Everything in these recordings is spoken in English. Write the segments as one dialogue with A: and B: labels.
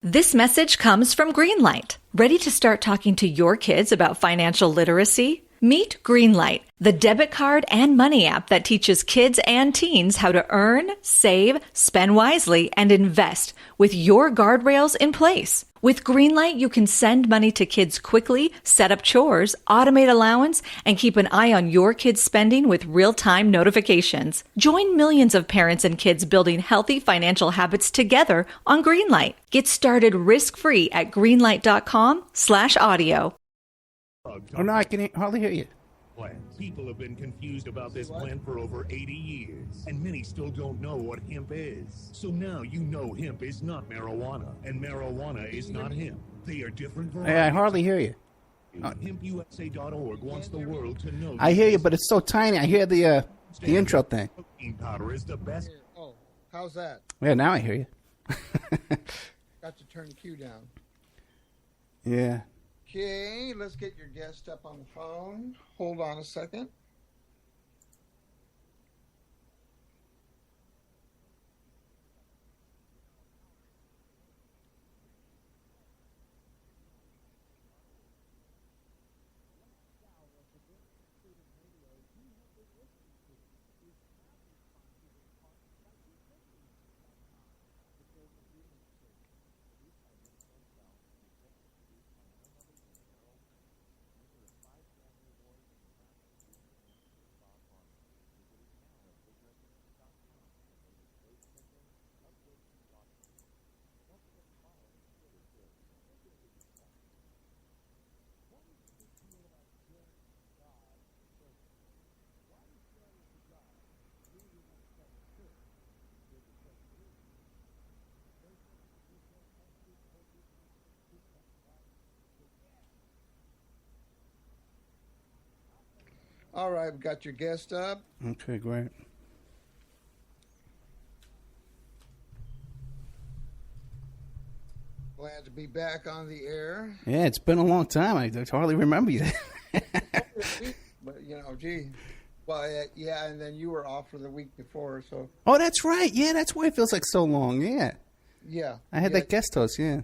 A: This message comes from Greenlight. Ready to start talking to your kids about financial literacy? Meet Greenlight, the debit card and money app that teaches kids and teens how to earn, save, spend wisely, and invest with your guardrails in place. With Greenlight, you can send money to kids quickly, set up chores, automate allowance, and keep an eye on your kids' spending with real-time notifications. Join millions of parents and kids building healthy financial habits together on Greenlight. Get started risk-free at greenlight.com/audio.
B: Oh, no, I can hardly hear you.
C: People have been confused about this plant for over 80 years, and many still don't know what hemp is. So now you know hemp is not marijuana, and marijuana is not hemp. They are different varieties.
B: Hey, I hardly hear you.
C: HempUSA.org wants the world to know.
B: I hear you, but it's so tiny. I hear the intro thing.
C: Protein powder is the best.
D: Oh, how's that?
B: Yeah, now I hear you.
D: Got to turn the cue down.
B: Yeah.
D: Okay, let's get your guest up on the phone. Hold on a second. All right, we've got your guest up.
B: Okay, great.
D: Glad to be back on the air.
B: Yeah, it's been a long time. I hardly remember you.
D: But, you know, gee. Well, yeah, and then you were off for the week before, so.
B: Oh, that's right. Yeah, that's why it feels like so long. Yeah.
D: Yeah.
B: I had that guest host, yeah.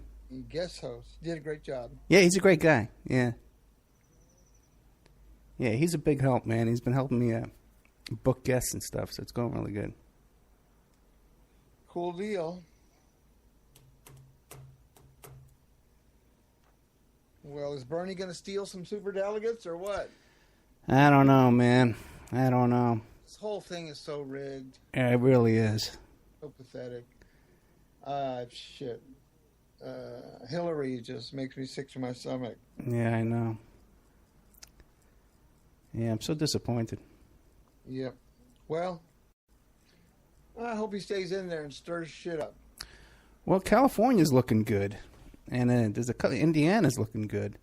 D: Guest host. Did a great job.
B: Yeah, he's a great guy. Yeah. Yeah, he's a big help, man. He's been helping me book guests and stuff, so it's going really good.
D: Cool deal. Well, is Bernie going to steal some super delegates or what?
B: I don't know, man. I don't know.
D: This whole thing is so rigged.
B: Yeah, it really is.
D: So pathetic. Shit. Hillary just makes me sick to my stomach.
B: Yeah, I know. Yeah, I'm so disappointed.
D: Yep. Well, I hope he stays in there and stirs shit up.
B: Well, California's looking good, and there's Indiana's looking good.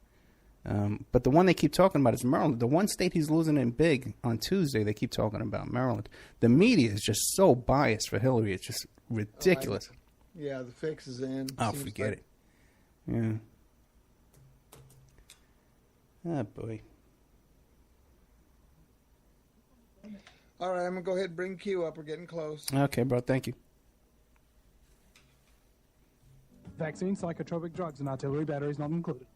B: But the one they keep talking about is Maryland. The one state he's losing in big on Tuesday, they keep talking about Maryland. The media is just so biased for Hillary. It's just ridiculous.
D: Yeah, the fix is in.
B: Oh, forget it. Yeah. Oh, boy.
D: All right, I'm going to go ahead and bring Q up. We're getting close.
B: Okay, bro. Thank you.
E: Vaccines, psychotropic drugs, and artillery batteries not included.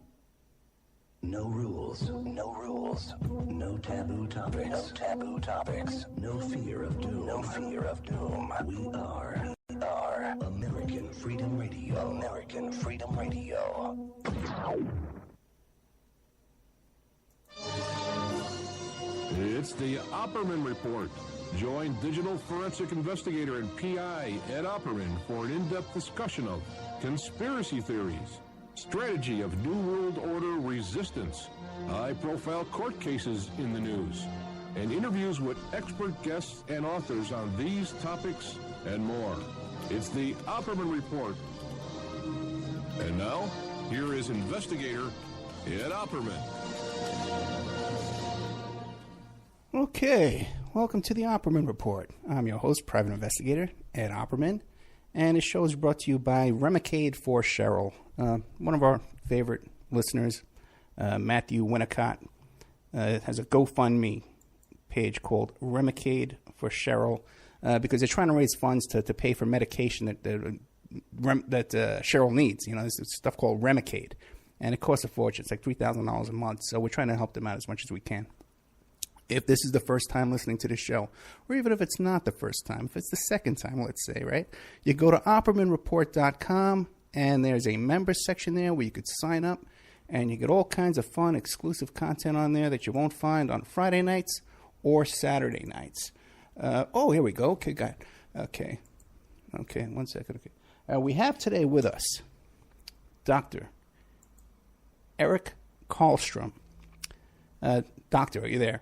F: No rules, no rules, no taboo topics, no taboo topics, no fear of doom, no fear of doom. We are American Freedom Radio, American Freedom Radio.
G: It's the Opperman Report. Join digital forensic investigator and PI Ed Opperman for an in-depth discussion of conspiracy theories, strategy of New World Order resistance, high-profile court cases in the news, and interviews with expert guests and authors on these topics and more. It's the Opperman Report. And now, here is investigator Ed Opperman.
B: Okay, welcome to the Opperman Report. I'm your host, private investigator Ed Opperman, and this show is brought to you by Remicade for Cheryl. One of our favorite listeners, Matthew Winnicott, has a GoFundMe page called Remicade for Cheryl because they're trying to raise funds to pay for medication that Cheryl needs. You know, there's stuff called Remicade, and it costs a fortune. It's like $3,000 a month. So we're trying to help them out as much as we can. If this is the first time listening to the show, or even if it's not the first time, if it's the second time, let's say, right? You go to OppermanReport.com, and there's a members section there where you could sign up, and you get all kinds of fun, exclusive content on there that you won't find on Friday nights or Saturday nights. Here we go. Okay, got it. Okay, 1 second. Okay. We have today with us Dr. Eric Karlstrom. Doctor, are you there?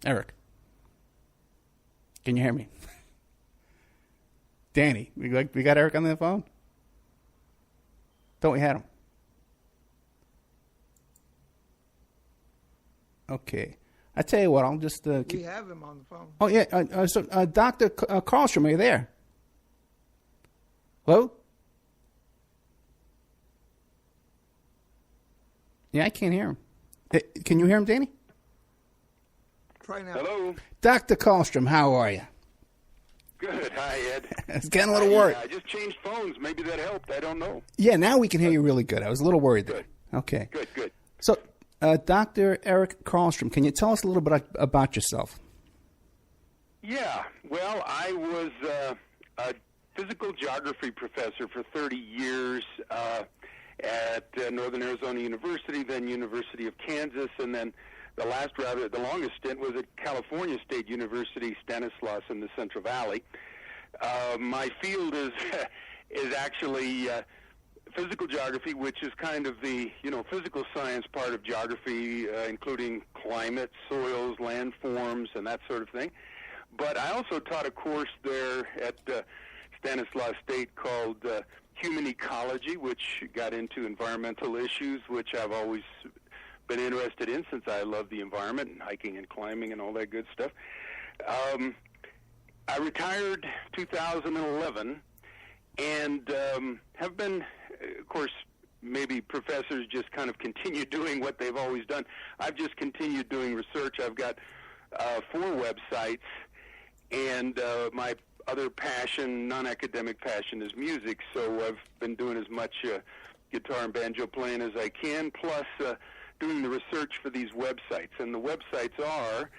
B: Eric, can you hear me? Danny, we got Eric on the phone? Thought we had him. Okay. I tell you what, I'll just...
D: we have him on the phone.
B: Oh, yeah. Dr. Karlstrom, are you there? Hello? Yeah, I can't hear him. Can you hear him, Danny?
D: Try now.
H: Hello.
B: Dr. Karlstrom, how are you?
H: Good. Hi, Ed.
B: It's getting a little worried.
H: I just changed phones. Maybe that helped. I don't know.
B: Yeah, now we can hear you really good. I was a little worried there. Okay.
H: Good.
B: So, Dr. Eric Karlstrom, can you tell us a little bit about yourself?
H: Yeah. Well, I was a physical geography professor for 30 years at Northern Arizona University, then University of Kansas, and then the longest stint was at California State University, Stanislaus in the Central Valley. My field is actually physical geography, which is kind of the physical science part of geography, including climate, soils, landforms, and that sort of thing. But I also taught a course there at Stanislaus State called Human Ecology, which got into environmental issues, which I've always been interested in since I love the environment and hiking and climbing and all that good stuff. I retired 2011 and have been, of course, maybe professors just kind of continue doing what they've always done. I've just continued doing research. I've got 4 websites, and my other passion, non-academic passion, is music, so I've been doing as much guitar and banjo playing as I can, plus doing the research for these websites. And the websites are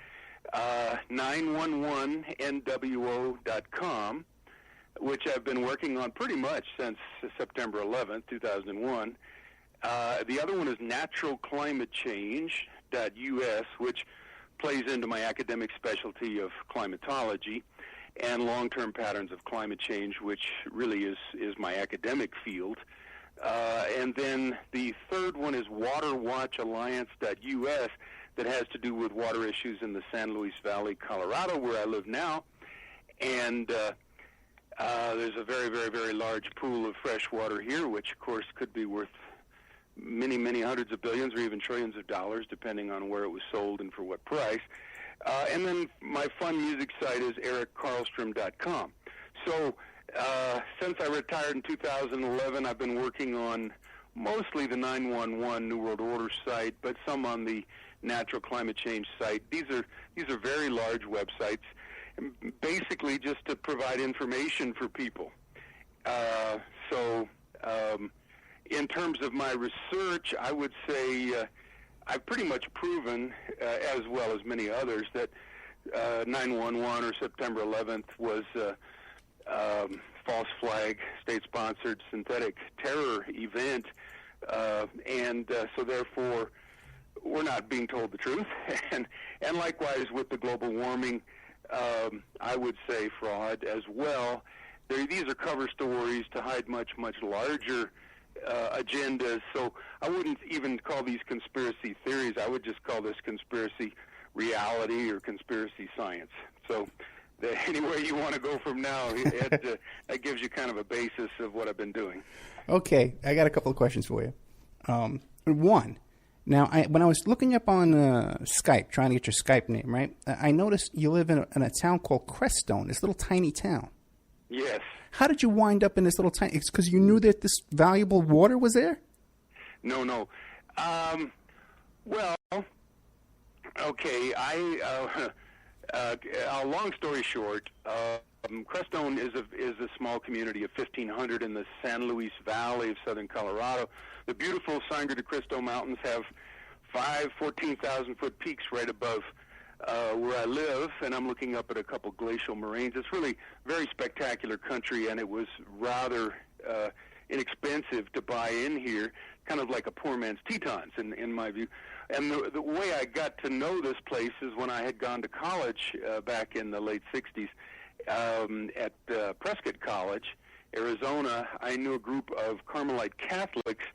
H: 911nwo.com, which I've been working on pretty much since September 11th, 2001. The other one is naturalclimatechange.us, which plays into my academic specialty of climatology and long-term patterns of climate change, which really is my academic field. And then the third one is waterwatchalliance.us, that has to do with water issues in the San Luis Valley, Colorado, where I live now. And there's a very, very, very large pool of fresh water here, which, of course, could be worth many, many hundreds of billions or even trillions of dollars, depending on where it was sold and for what price. And then my fun music site is erickarlstrom.com. So since I retired in 2011, I've been working on mostly the 911 New World Order site, but some on the natural climate change site. These are very large websites, basically just to provide information for people. In terms of my research, I would say I've pretty much proven, as well as many others, that 911 or September 11th was false flag, state-sponsored synthetic terror event, and so therefore we're not being told the truth. And likewise with the global warming, I would say fraud as well. These are cover stories to hide much, much larger agendas. So I wouldn't even call these conspiracy theories. I would just call this conspiracy reality or conspiracy science. So anywhere you want to go from now, Ed, that gives you kind of a basis of what I've been doing.
B: Okay, I got a couple of questions for you. One, now when I was looking up on Skype, trying to get your Skype name, right, I noticed you live in a town called Crestone, this little tiny town.
H: Yes.
B: How did you wind up in this little tiny? It's because you knew that this valuable water was there?
H: No. Well, okay. long story short, Crestone is a small community of 1,500 in the San Luis Valley of southern Colorado. The beautiful Sangre de Cristo Mountains have 14,000-foot peaks right above where I live, and I'm looking up at a couple glacial moraines. It's really very spectacular country, and it was rather inexpensive to buy in here, kind of like a poor man's Tetons, in my view. And the way I got to know this place is when I had gone to college back in the late 60s at Prescott College, Arizona. I knew a group of Carmelite Catholics,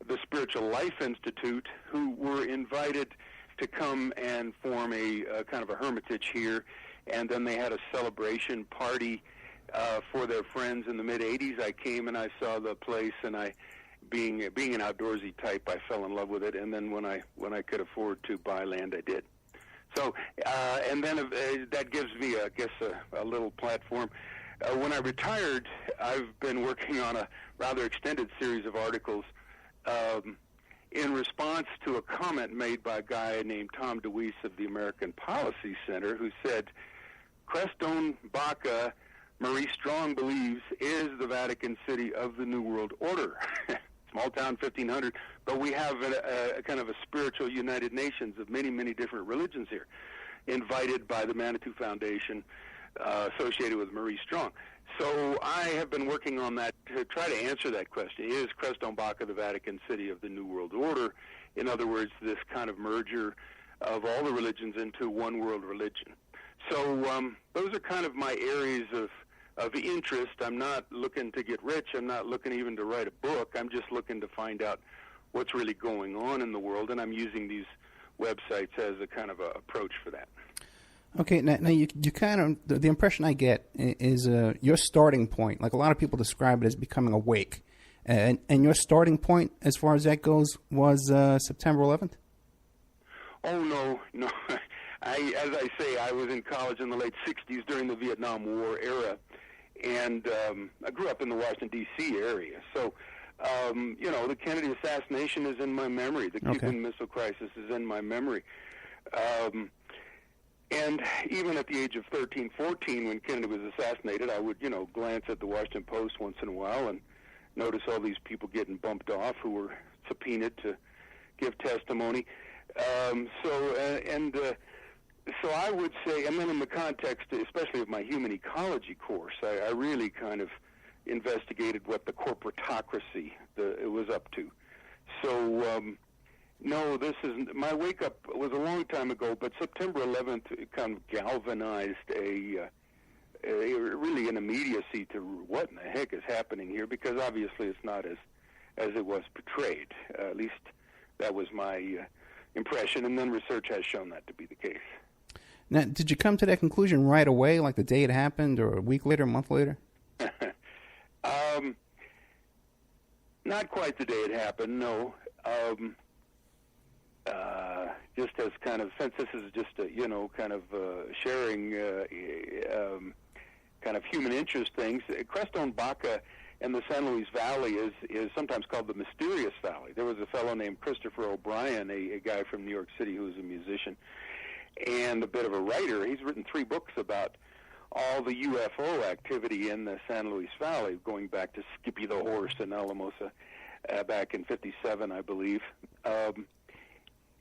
H: the Spiritual Life Institute, who were invited to come and form a kind of a hermitage here. And then they had a celebration party for their friends in the mid-'80s. I came and I saw the place, and being an outdoorsy type, I fell in love with it. And then when I could afford to buy land, I did. So, and then that gives me, I guess, a little platform. When I retired, I've been working on a rather extended series of articles in response to a comment made by a guy named Tom DeWeese of the American Policy Center, who said, Crestone Baca, Marie Strong believes, is the Vatican City of the New World Order. Small town, 1,500, but we have a kind of a spiritual United Nations of many, many different religions here, invited by the Manitou Foundation, associated with Marie Strong. So I have been working on that to try to answer that question. Is Crestone Baca the Vatican City of the New World Order? In other words, this kind of merger of all the religions into one world religion. So those are kind of my areas of interest. I'm not looking to get rich. I'm not looking even to write a book. I'm just looking to find out what's really going on in the world, and I'm using these websites as a kind of a approach for that.
B: Okay, now you kind of, the impression I get is your starting point, like a lot of people describe it as becoming awake, and your starting point, as far as that goes, was September 11th?
H: Oh, no. As I say, I was in college in the late 60s during the Vietnam War era, and I grew up in the Washington, D.C. area. So, the Kennedy assassination is in my memory. The Cuban Missile Crisis is in my memory. And even at the age of 13, 14, when Kennedy was assassinated, I would, glance at the Washington Post once in a while and notice all these people getting bumped off who were subpoenaed to give testimony. So I would say, and then in the context, especially of my human ecology course, I really kind of investigated what the corporatocracy it was up to. So, no, this isn't. My wake-up was a long time ago, but September 11th kind of galvanized really an immediacy to what in the heck is happening here, because obviously it's not as it was portrayed. At least that was my impression, and then research has shown that to be the case.
B: Now, did you come to that conclusion right away, like the day it happened, or a week later, a month later?
H: Not quite the day it happened, no. Just as kind of, since this is just a, kind of sharing kind of human interest things, Crestone Baca and the San Luis Valley is sometimes called the Mysterious Valley. There was a fellow named Christopher O'Brien, a guy from New York City who was a musician and a bit of a writer. He's written 3 books about all the UFO activity in the San Luis Valley, going back to Skippy the Horse in Alamosa back in '57, I believe.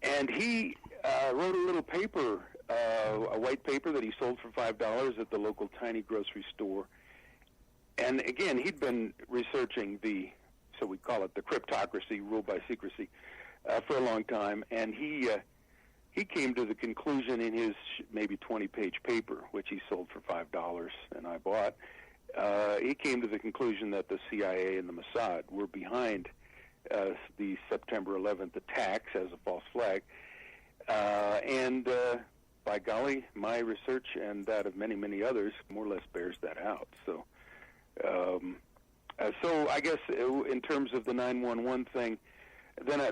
H: And he wrote a little paper, a white paper that he sold for $5 at the local tiny grocery store. And again, he'd been researching so we call it the cryptocracy, ruled by secrecy, for a long time. And he came to the conclusion in his maybe 20-page paper, which he sold for $5 and I bought, he came to the conclusion that the CIA and the Mossad were behind the September 11th attacks as a false flag. And by golly, my research and that of many, many others more or less bears that out. So I guess in terms of the 911 thing, then I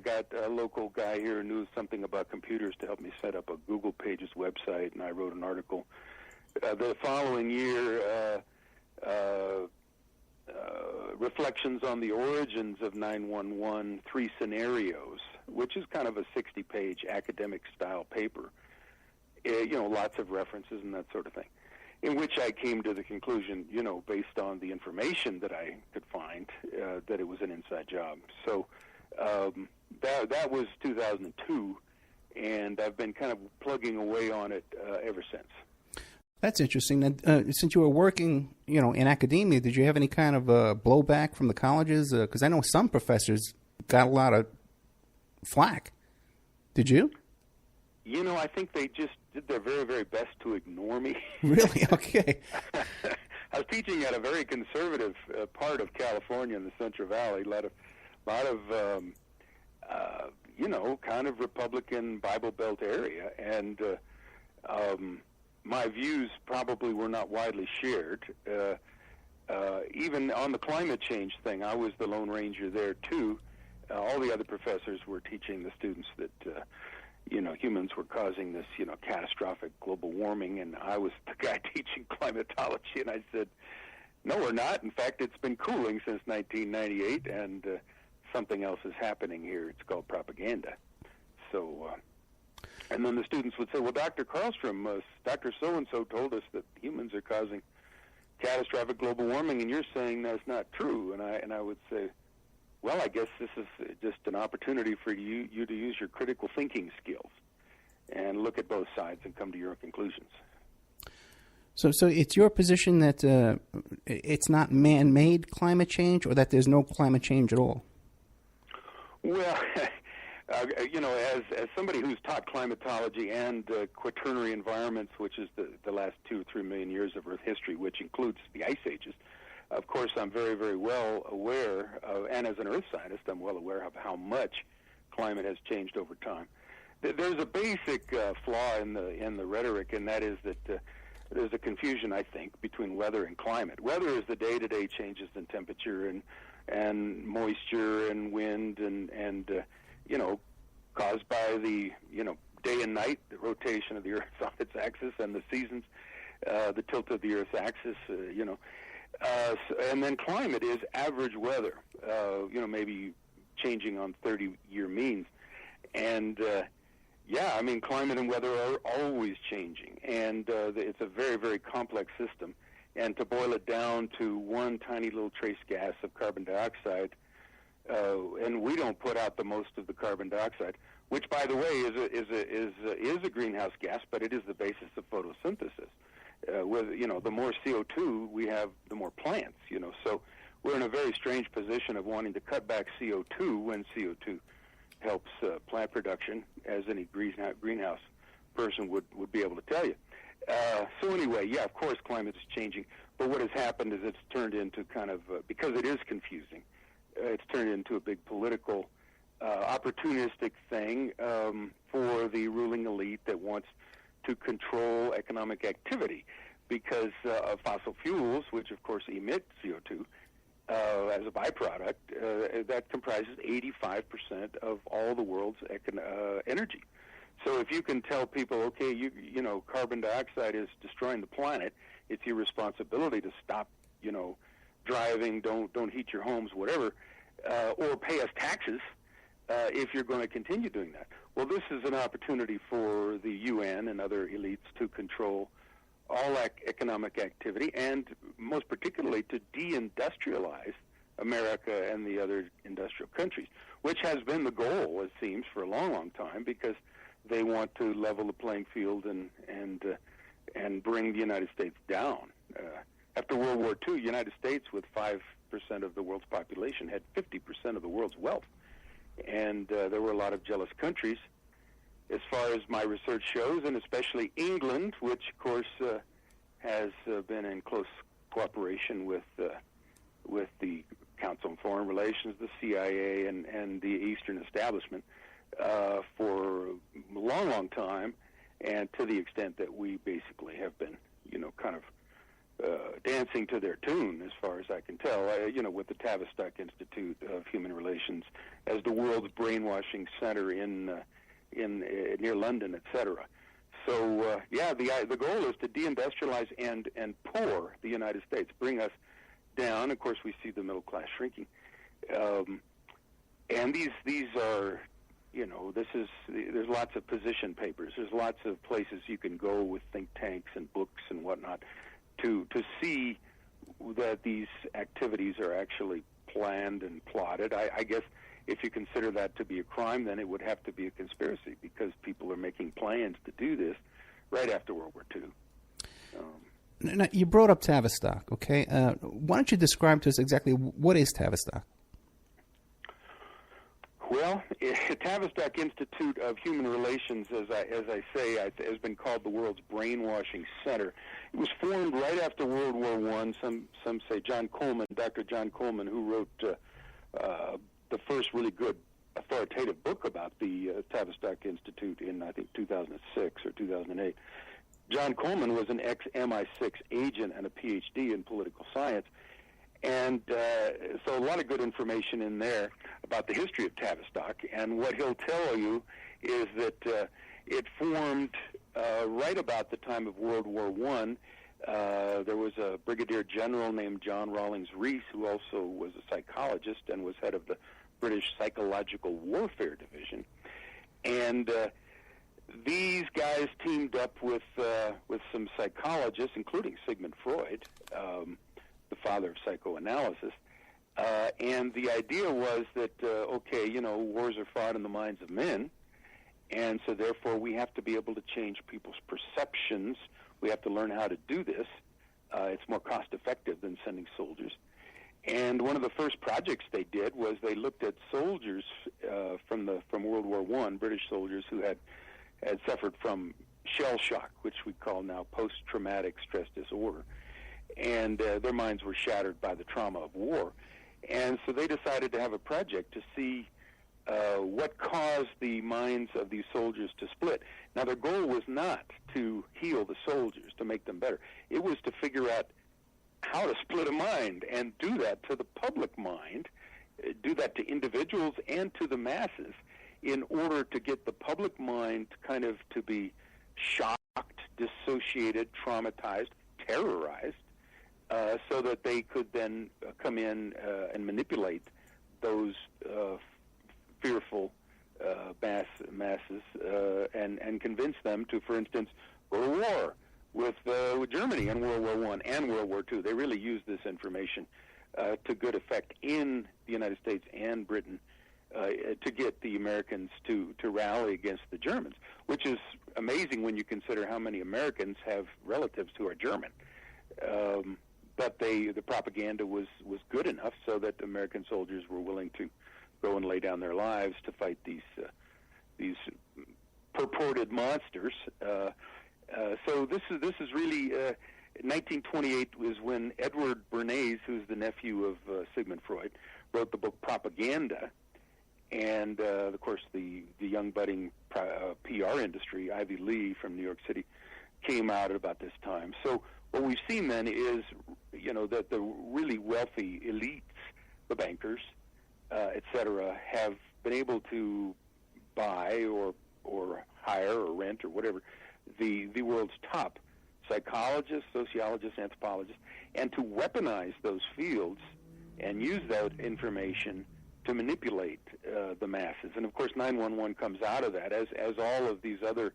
H: got a local guy here who knew something about computers to help me set up a Google Pages website, and I wrote an article. The following year, Reflections on the Origins of 911, 3 Scenarios, which is kind of a 60-page academic-style paper. lots of references and that sort of thing. In which I came to the conclusion, based on the information that I could find, that it was an inside job. So that was 2002, and I've been kind of plugging away on it ever since.
B: That's interesting. And, since you were working, in academia, did you have any kind of blowback from the colleges? Because I know some professors got a lot of flack. Did you?
H: I think they just did their very, very best to ignore me.
B: Really? Okay.
H: I was teaching at a very conservative part of California in the Central Valley, a lot of kind of Republican Bible Belt area, and my views probably were not widely shared. Even on the climate change thing, I was the Lone Ranger there too. All the other professors were teaching the students that humans were causing this, catastrophic global warming, and I was the guy teaching climatology, and I said, no, we're not. In fact, it's been cooling since 1998, and something else is happening here. It's called propaganda. So, and then the students would say, well, Dr. Karlstrom, Dr. So-and-so told us that humans are causing catastrophic global warming, and you're saying that's not true. And I would say, well, I guess this is just an opportunity for you to use your critical thinking skills and look at both sides and come to your conclusions.
B: So it's your position that it's not man-made climate change, or that there's no climate change at all?
H: Well, as somebody who's taught climatology and quaternary environments, which is the last 2 or 3 million years of Earth history, which includes the ice ages, of course, I'm very, very well aware of, and as an earth scientist, I'm well aware of how much climate has changed over time. There's a basic flaw in the rhetoric, and that is that there's a confusion, I think, between weather and climate. Weather is the day-to-day changes in temperature and moisture and wind and caused by the day and night, the rotation of the Earth on its axis, and the seasons, the tilt of the Earth's axis, and then climate is average weather, maybe changing on 30-year means. And, climate and weather are always changing. And it's a very, very complex system. And to boil it down to one tiny little trace gas of carbon dioxide, and we don't put out the most of the carbon dioxide, which, by the way, is a greenhouse gas, but it is the basis of photosynthesis. The more CO2 we have, the more plants, So we're in a very strange position of wanting to cut back CO2 when CO2 helps plant production, as any greenhouse person would be able to tell you. So anyway, yeah, of course climate is changing, but what has happened is it's turned into kind of, because it is confusing, it's turned into a big political, opportunistic thing for the ruling elite that wants to control economic activity, because of fossil fuels, which of course emit CO2 as a byproduct, that comprises 85% of all the world's energy. So if you can tell people, okay, carbon dioxide is destroying the planet, it's your responsibility to stop, driving, don't heat your homes, whatever, or pay us taxes if you're going to continue doing that. Well, this is an opportunity for the UN and other elites to control all economic activity, and most particularly to deindustrialize America and the other industrial countries, which has been the goal, it seems, for a long, long time, because they want to level the playing field and bring the United States down. After World War II, the United States, with 5% of the world's population, had 50% of the world's wealth. And there were a lot of jealous countries, as far as my research shows, and especially England, which, of course, has been in close cooperation with the Council on Foreign Relations, the CIA, and the Eastern establishment for a long, long time, and to the extent that we basically have been, kind of dancing to their tune, as far as I can tell, with the Tavistock Institute of Human Relations as the world's brainwashing center in near London, etc. So, the goal is to deindustrialize and poor the United States, bring us down. Of course, we see the middle class shrinking, and these are there's lots of position papers. There's lots of places you can go with think tanks and books and whatnot to see that these activities are actually planned and plotted. I guess if you consider that to be a crime, then it would have to be a conspiracy, because people are making plans to do this right after World War II.
B: Now, you brought up Tavistock, okay? Why don't you describe to us exactly what is Tavistock?
H: Well, Tavistock Institute of Human Relations, as I say, has been called the world's brainwashing center. It was formed right after World War I. Some say Dr. John Coleman, who wrote the first really good authoritative book about the Tavistock Institute in, I think, 2006 or 2008. John Coleman was an ex-MI6 agent and a PhD in political science. And so a lot of good information in there about the history of Tavistock. And what he'll tell you is that it formed right about the time of World War I. There was a brigadier general named John Rawlings Rees, who also was a psychologist and was head of the British Psychological Warfare Division. And these guys teamed up with some psychologists, including Sigmund Freud, the father of psychoanalysis, and the idea was that, wars are fought in the minds of men, and so therefore we have to be able to change people's perceptions. We have to learn how to do this. It's more cost-effective than sending soldiers. And one of the first projects they did was they looked at soldiers from World War I, British soldiers who had suffered from shell shock, which we call now post-traumatic stress disorder. And their minds were shattered by the trauma of war. And so they decided to have a project to see what caused the minds of these soldiers to split. Now, their goal was not to heal the soldiers, to make them better. It was to figure out how to split a mind and do that to the public mind, do that to individuals and to the masses, in order to get the public mind kind of to be shocked, dissociated, traumatized, terrorized, so that they could then come in and manipulate those fearful masses and convince them to, for instance, go to war with Germany in World War I and World War II. They really used this information to good effect in the United States and Britain to get the Americans to rally against the Germans, which is amazing when you consider how many Americans have relatives who are German. But the propaganda was good enough so that American soldiers were willing to go and lay down their lives to fight these purported monsters. So this is really 1928 was when Edward Bernays, who's the nephew of Sigmund Freud, wrote the book Propaganda, and of course the young budding PR industry, Ivy Lee from New York City, came out at about this time. So what we've seen then is, that the really wealthy elites, the bankers, et cetera, have been able to buy or hire or rent or whatever the world's top psychologists, sociologists, anthropologists, and to weaponize those fields and use that information to manipulate the masses. And of course 911 comes out of that, as all of these other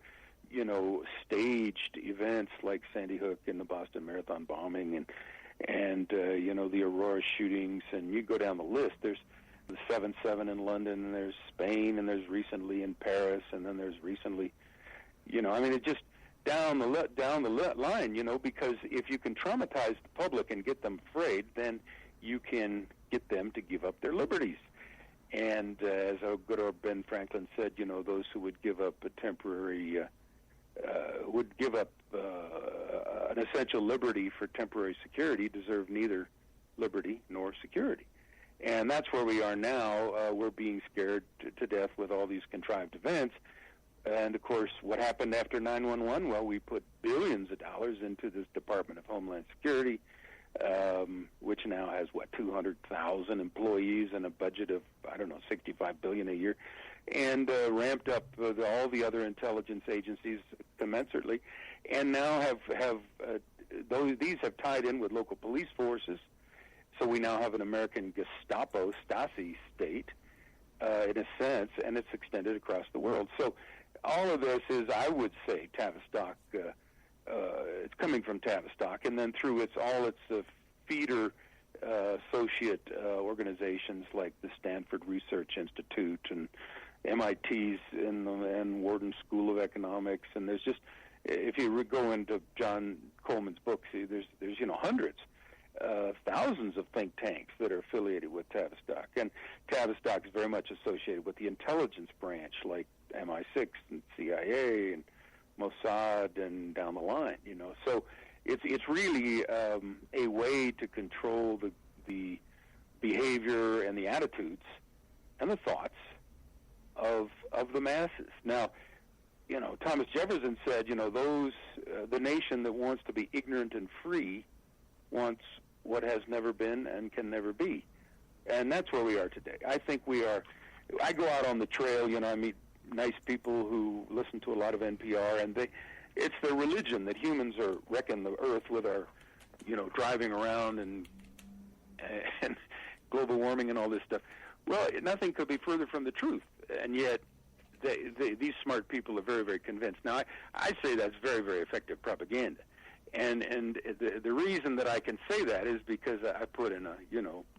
H: staged events like Sandy Hook and the Boston Marathon bombing and the Aurora shootings, and you go down the list. There's the 7/7 in London, and there's Spain, and there's recently in Paris, and then there's recently, it just down the line, because if you can traumatize the public and get them afraid, then you can get them to give up their liberties. And as our good old Ben Franklin said, those who would give up a temporary would give up an essential liberty for temporary security deserve neither liberty nor security. And that's where we are now. We're being scared to death with all these contrived events. And, of course, what happened after 9/11? Well, we put billions of dollars into this Department of Homeland Security, which now has, 200,000 employees and a budget of, $65 billion a year, and ramped up all the other intelligence agencies commensurately, and now these have tied in with local police forces. So we now have an American Gestapo, Stasi state, in a sense, and it's extended across the world. So all of this is, I would say, Tavistock. It's coming from Tavistock, and then through all its feeder associate organizations like the Stanford Research Institute and MIT's and Wharton School of Economics, and there's just, if you go into John Coleman's books, there's hundreds, thousands of think tanks that are affiliated with Tavistock, and Tavistock is very much associated with the intelligence branch like MI6 and CIA and Mossad and down the line, So it's really a way to control the behavior and the attitudes and the thoughts of the masses. Now, Thomas Jefferson said, the nation that wants to be ignorant and free wants what has never been and can never be. And that's where we are today. I think we are. I go out on the trail, I meet nice people who listen to a lot of NPR, and it's their religion that humans are wrecking the earth with our, driving around and global warming and all this stuff. Well, nothing could be further from the truth, and yet these smart people are very, very convinced. Now, I say that's very, very effective propaganda, and the reason that I can say that is because I put in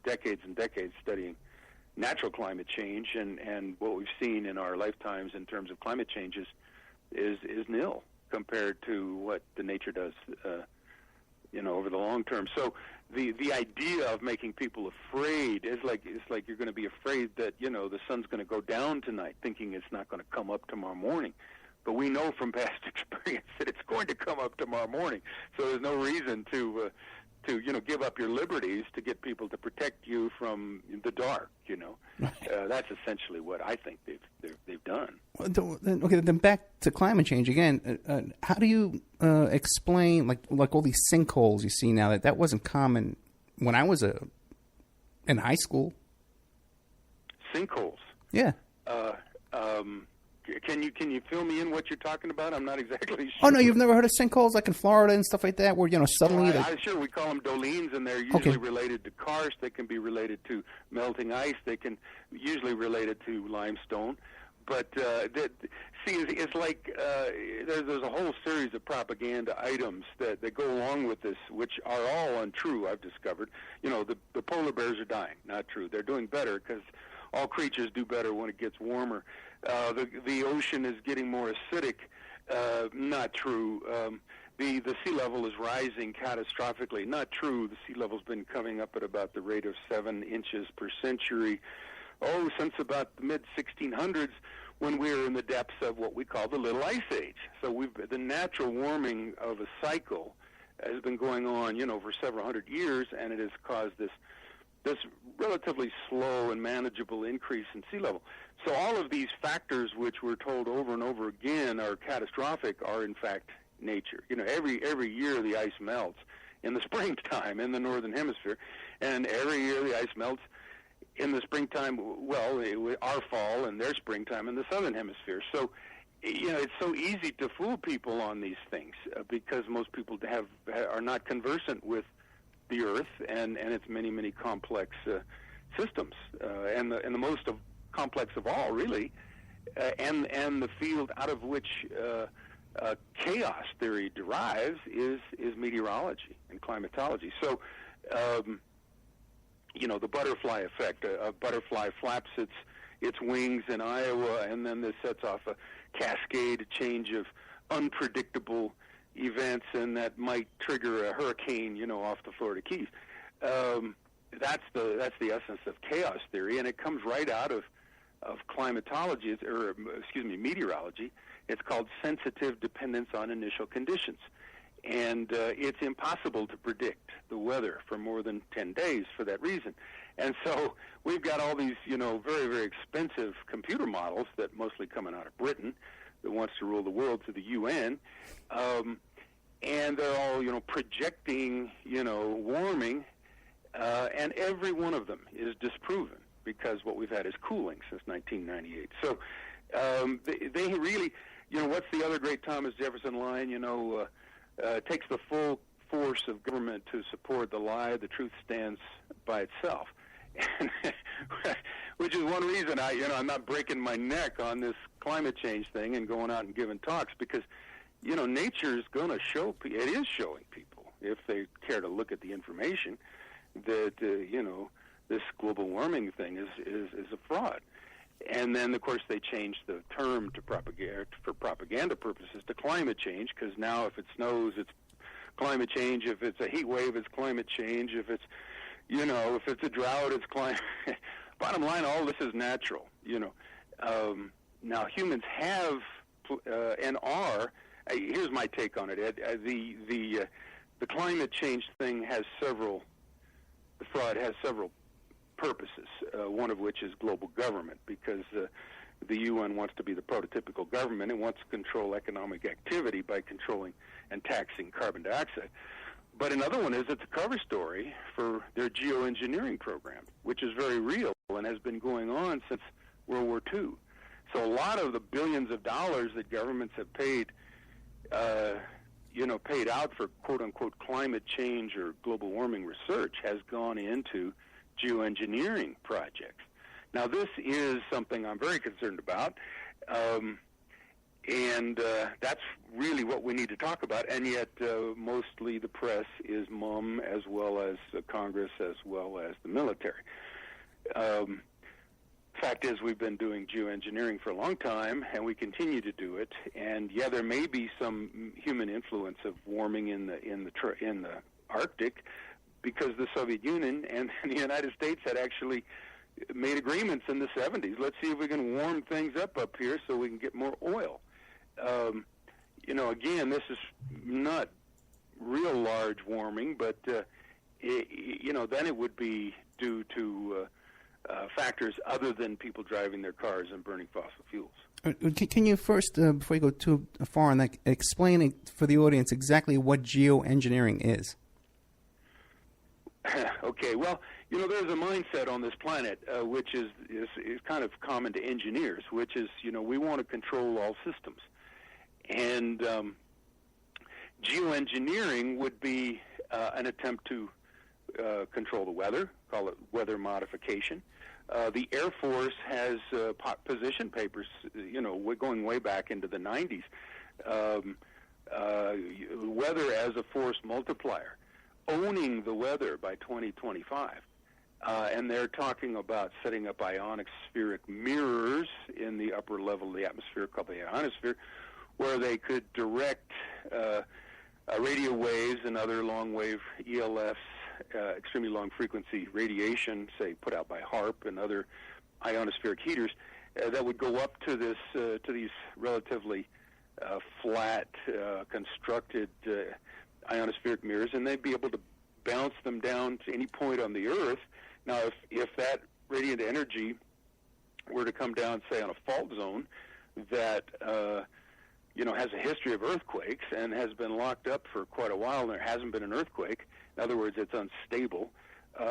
H: decades and decades studying natural climate change, and what we've seen in our lifetimes in terms of climate changes is nil compared to what the nature does, over the long term. So the idea of making people afraid is like you're going to be afraid that the sun's going to go down tonight, thinking it's not going to come up tomorrow morning. But we know from past experience that it's going to come up tomorrow morning. So there's no reason to give up your liberties to get people to protect you from the dark. That's essentially what I think they've done.
B: Okay, then back to climate change again. How do you explain like all these sinkholes you see now that wasn't common when I was in high school?
H: Sinkholes.
B: Yeah.
H: Can you fill me in what you're talking about? I'm not exactly sure.
B: Oh no, you've never heard of sinkholes like in Florida and stuff like that, where suddenly.
H: Sure, we call them dolines, and they're usually related to karst. They can be related to melting ice. They can usually related to limestone. But it's like there's a whole series of propaganda items that go along with this, which are all untrue. I've discovered. The polar bears are dying. Not true. They're doing better because all creatures do better when it gets warmer. The ocean is getting more acidic. Not true. The sea level is rising catastrophically. Not true. The sea level's been coming up at about the rate of 7 inches per century. Since about the mid-1600s, when we were in the depths of what we call the Little Ice Age. So the natural warming of a cycle has been going on, for several hundred years, and it has caused this relatively slow and manageable increase in sea level. So all of these factors, which we're told over and over again are catastrophic, are in fact nature. Every year the ice melts in the springtime in the northern hemisphere, and every year the ice melts in the springtime, our fall and their springtime in the southern hemisphere. So, it's so easy to fool people on these things because most people are not conversant with the Earth and its many, many complex systems, and the most complex of all, really, and the field out of which chaos theory derives is meteorology and climatology. So, the butterfly effect. A butterfly flaps its wings in Iowa, and then this sets off a cascade, a change of unpredictable events, and that might trigger a hurricane, off the Florida Keys. That's the essence of chaos theory, and it comes right out of climatology, meteorology. It's called sensitive dependence on initial conditions. And it's impossible to predict the weather for more than 10 days for that reason. And so we've got all these, very, very expensive computer models that mostly coming out of Britain that wants to rule the world to the UN. And they're all, projecting, warming. And every one of them is disproven because what we've had is cooling since 1998. So they really, what's the other great Thomas Jefferson line, takes the full force of government to support the lie. The truth stands by itself. And which is one reason I'm not breaking my neck on this climate change thing and going out and giving talks, because nature is going to show. It is showing people, if they care to look at the information, that this global warming thing is a fraud. And then, of course, they changed the term to for propaganda purposes to climate change, because now if it snows, it's climate change. If it's a heat wave, it's climate change. If it's if it's a drought, it's climate. Bottom line, all this is natural. Now humans have and are. Here's my take on it, Ed. The climate change thing has several. The fraud has several purposes. One of which is global government, because the UN wants to be the prototypical government. It wants to control economic activity by controlling and taxing carbon dioxide. But another one is it's a cover story for their geoengineering program, which is very real and has been going on since World War II. So a lot of the billions of dollars that governments have paid out for quote-unquote climate change or global warming research has gone into geoengineering projects. Now, this is something I'm very concerned about, and that's really what we need to talk about, and yet mostly the press is mum, as well as Congress, as well as the military. Fact is, we've been doing geoengineering for a long time, and we continue to do it. And yeah, there may be some human influence of warming in the Arctic, because the Soviet Union and the United States had actually made agreements in the 70s. Let's see if we can warm things up here so we can get more oil. Again, this is not real large warming, but then it would be due to factors other than people driving their cars and burning fossil fuels.
B: Can you first, before you go too far on that, explain for the audience exactly what geoengineering is?
H: Okay, well, there's a mindset on this planet which is kind of common to engineers, which is, we want to control all systems. And geoengineering would be an attempt to control the weather, call it weather modification. The Air Force has position papers, going way back into the 90s, weather as a force multiplier, owning the weather by 2025. And they're talking about setting up ionospheric mirrors in the upper level of the atmosphere, called the ionosphere, where they could direct radio waves and other long-wave ELFs, extremely long-frequency radiation, say put out by HAARP and other ionospheric heaters, that would go up to these relatively flat, constructed ionospheric mirrors, and they'd be able to bounce them down to any point on the Earth. Now, if that radiant energy were to come down, say, on a fault zone that has a history of earthquakes and has been locked up for quite a while, and there hasn't been an earthquake, in other words, it's unstable,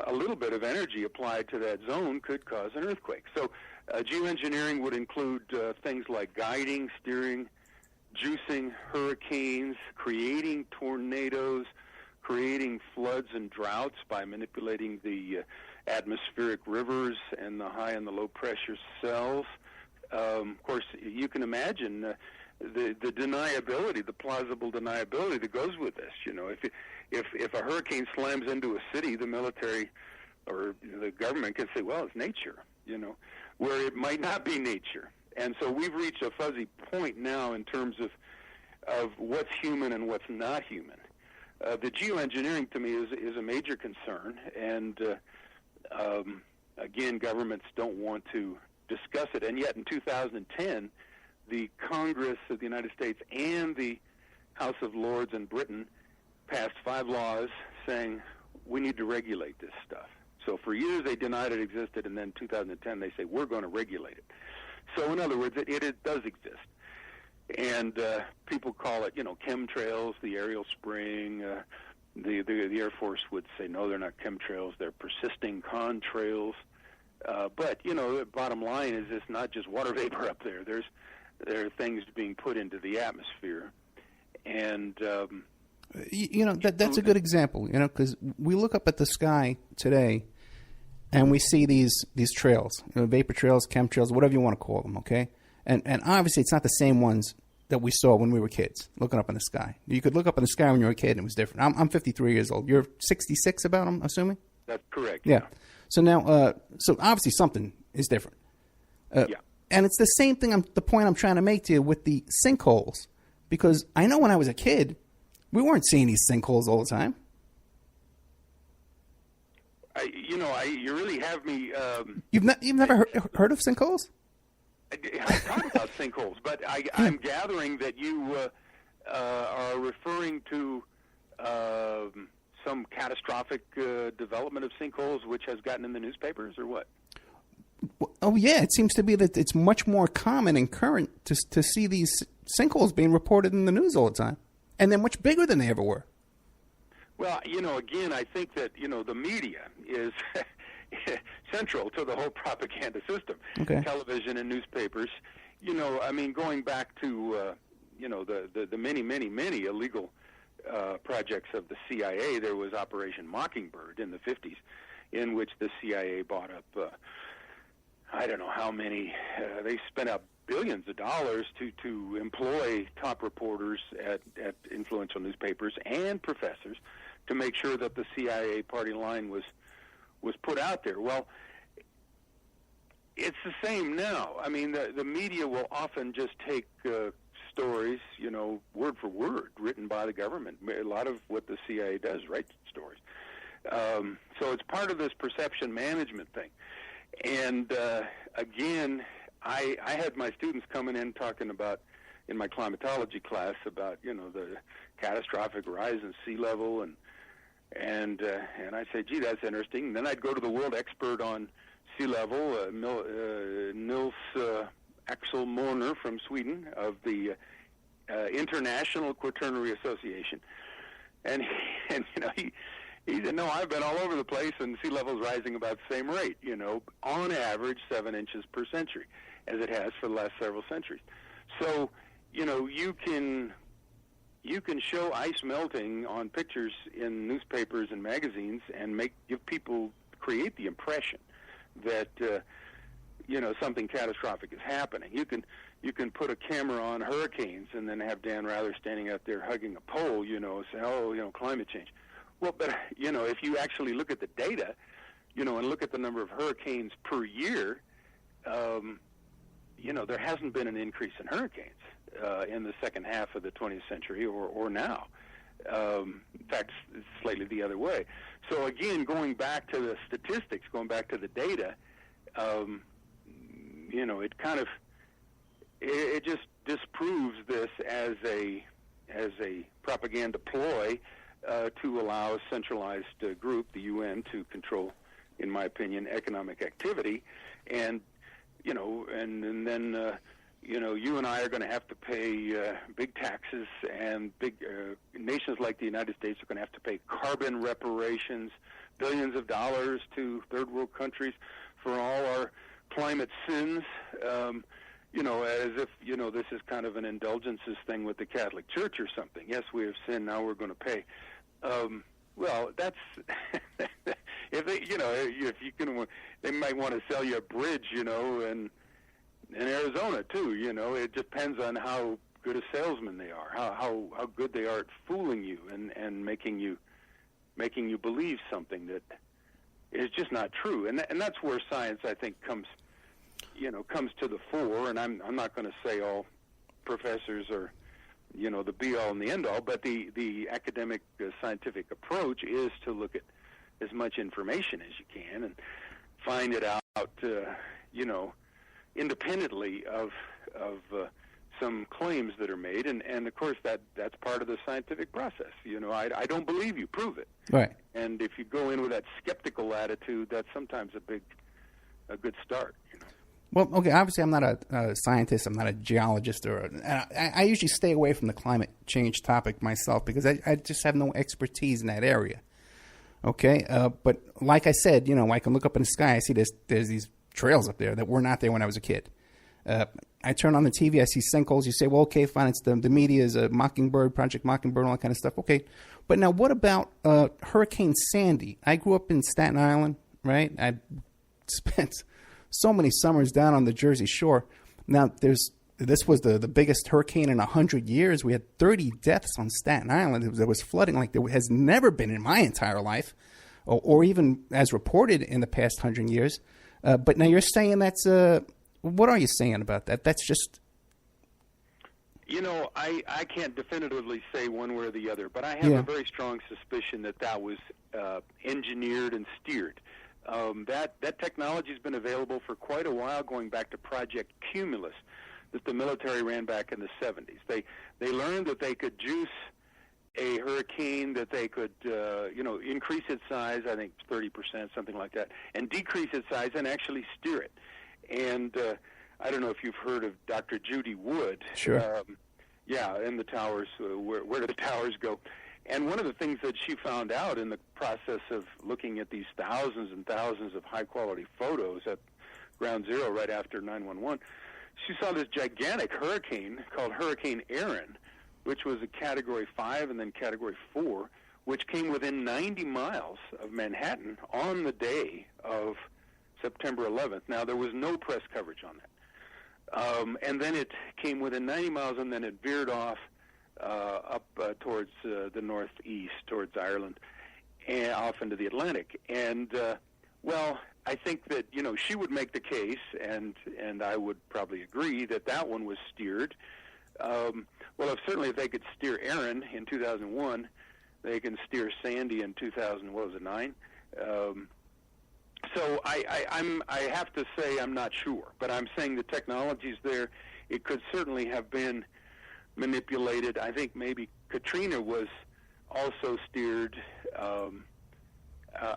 H: a little bit of energy applied to that zone could cause an earthquake. So geoengineering would include things like guiding, steering, juicing hurricanes, creating tornadoes, creating floods and droughts by manipulating the atmospheric rivers and the high and the low pressure cells. Of course, you can imagine the deniability, the plausible deniability that goes with this. If a hurricane slams into a city, the military or the government can say, well, it's nature, where it might not be nature. And so we've reached a fuzzy point now in terms of what's human and what's not human. The geoengineering, to me, is a major concern, and again, governments don't want to discuss it. And yet in 2010, the Congress of the United States and the House of Lords in Britain passed 5 laws saying we need to regulate this stuff. So for years they denied it existed, and then in 2010 they say we're going to regulate it. So in other words, it does exist. And people call it, chemtrails, the aerial spring. The Air Force would say, no, they're not chemtrails, they're persisting contrails. But, the bottom line is it's not just water vapor up there. There are things being put into the atmosphere. And,
B: that's a good example, because we look up at the sky today, and we see these trails, vapor trails, chemtrails, whatever you want to call them, okay? And obviously it's not the same ones that we saw when we were kids, looking up in the sky. You could look up in the sky when you were a kid and it was different. I'm 53 years old. You're 66 about, I'm assuming?
H: That's correct.
B: Yeah. So now, so obviously something is different.
H: Yeah.
B: And it's the same thing, the point I'm trying to make to you with the sinkholes. Because I know when I was a kid, we weren't seeing these sinkholes all the time.
H: You really have me.
B: You've never heard of sinkholes?
H: I thought about sinkholes, but I'm gathering that you are referring to some catastrophic development of sinkholes, which has gotten in the newspapers, or what?
B: Oh, yeah. It seems to be that it's much more common and current to see these sinkholes being reported in the news all the time. And they're much bigger than they ever were.
H: Well, again, I think that, the media is central to the whole propaganda system.
B: Okay.
H: Television and newspapers. Going back to, the many, many, many illegal projects of the CIA, there was Operation Mockingbird in the 50s, in which the CIA bought up, I don't know how many, they spent up billions of dollars to employ top reporters at influential newspapers and professors to make sure that the CIA party line was put out there. Well, it's the same now. I mean, the media will often just take stories, word for word, written by the government. A lot of what the CIA does, write stories. So it's part of this perception management thing. And again, I had my students coming in talking about, in my climatology class, about the catastrophic rise in sea level, and I say, gee, that's interesting. And then I'd go to the world expert on sea level, Nils Axel Morner from Sweden of the International Quaternary Association, and he said, no, I've been all over the place, and sea level's rising about the same rate, on average 7 inches per century, as it has for the last several centuries. So, you can show ice melting on pictures in newspapers and magazines and give people, create the impression that something catastrophic is happening. You can put a camera on hurricanes and then have Dan Rather standing out there hugging a pole, say, oh, climate change. Well, but if you actually look at the data, and look at the number of hurricanes per year, there hasn't been an increase in hurricanes in the second half of the 20th century or now. In fact, it's slightly the other way. So again, going back to the statistics, going back to the data, it just disproves this as a propaganda ploy to allow a centralized group, the UN, to control, in my opinion, economic activity, and then you and I are going to have to pay big taxes, and big nations like the United States are going to have to pay carbon reparations, billions of dollars to third world countries for all our climate sins. As if this is kind of an indulgences thing with the Catholic Church or something. Yes, we have sinned, now we're going to pay. Well, that's if they, if you can, they might want to sell you a bridge, and in Arizona too. It depends on how good a salesman they are, how good they are at fooling you and making you believe something that is just not true. And that's where science, I think, comes to the fore. And I'm not going to say all professors are the be-all and the end-all, but the academic scientific approach is to look at as much information as you can and find it out, independently of some claims that are made. And of course, that's part of the scientific process. I don't believe you, prove it.
B: Right.
H: And if you go in with that skeptical attitude, that's sometimes a good start.
B: Well, okay, obviously I'm not a scientist, I'm not a geologist, I usually stay away from the climate change topic myself because I just have no expertise in that area. Okay, but like I said, I can look up in the sky, I see there's these trails up there that were not there when I was a kid. I turn on the TV, I see sinkholes, you say, well, okay, fine, it's the media's Project Mockingbird, all that kind of stuff. Okay, but now what about Hurricane Sandy? I grew up in Staten Island, right? I spent so many summers down on the Jersey Shore. Now, this was the biggest hurricane in 100 years. We had 30 deaths on Staten Island. There was flooding like there has never been in my entire life, or even as reported in the past 100 years. But now you're saying that's what are you saying about that? That's just...
H: I can't definitively say one way or the other, but I have a very strong suspicion that was engineered and steered. That technology has been available for quite a while, going back to Project Cumulus that the military ran back in the 70s. They learned that they could juice a hurricane, that they could increase its size, I think 30%, something like that, and decrease its size and actually steer it. And I don't know if you've heard of Dr. Judy Wood.
B: Sure.
H: In the towers. Where do the towers go? And one of the things that she found out in the process of looking at these thousands and thousands of high-quality photos at Ground Zero right after 9/11, she saw this gigantic hurricane called Hurricane Aaron, which was a Category 5 and then Category 4, which came within 90 miles of Manhattan on the day of September 11th. Now, there was no press coverage on that. And then it came within 90 miles, and then it veered off up towards the northeast, towards Ireland, and off into the Atlantic. And, I think that, she would make the case, and I would probably agree that one was steered. If they could steer Aaron in 2001, they can steer Sandy in 2009. So I have to say I'm not sure, but I'm saying the technology's there. It could certainly have been manipulated. I think maybe Katrina was also steered.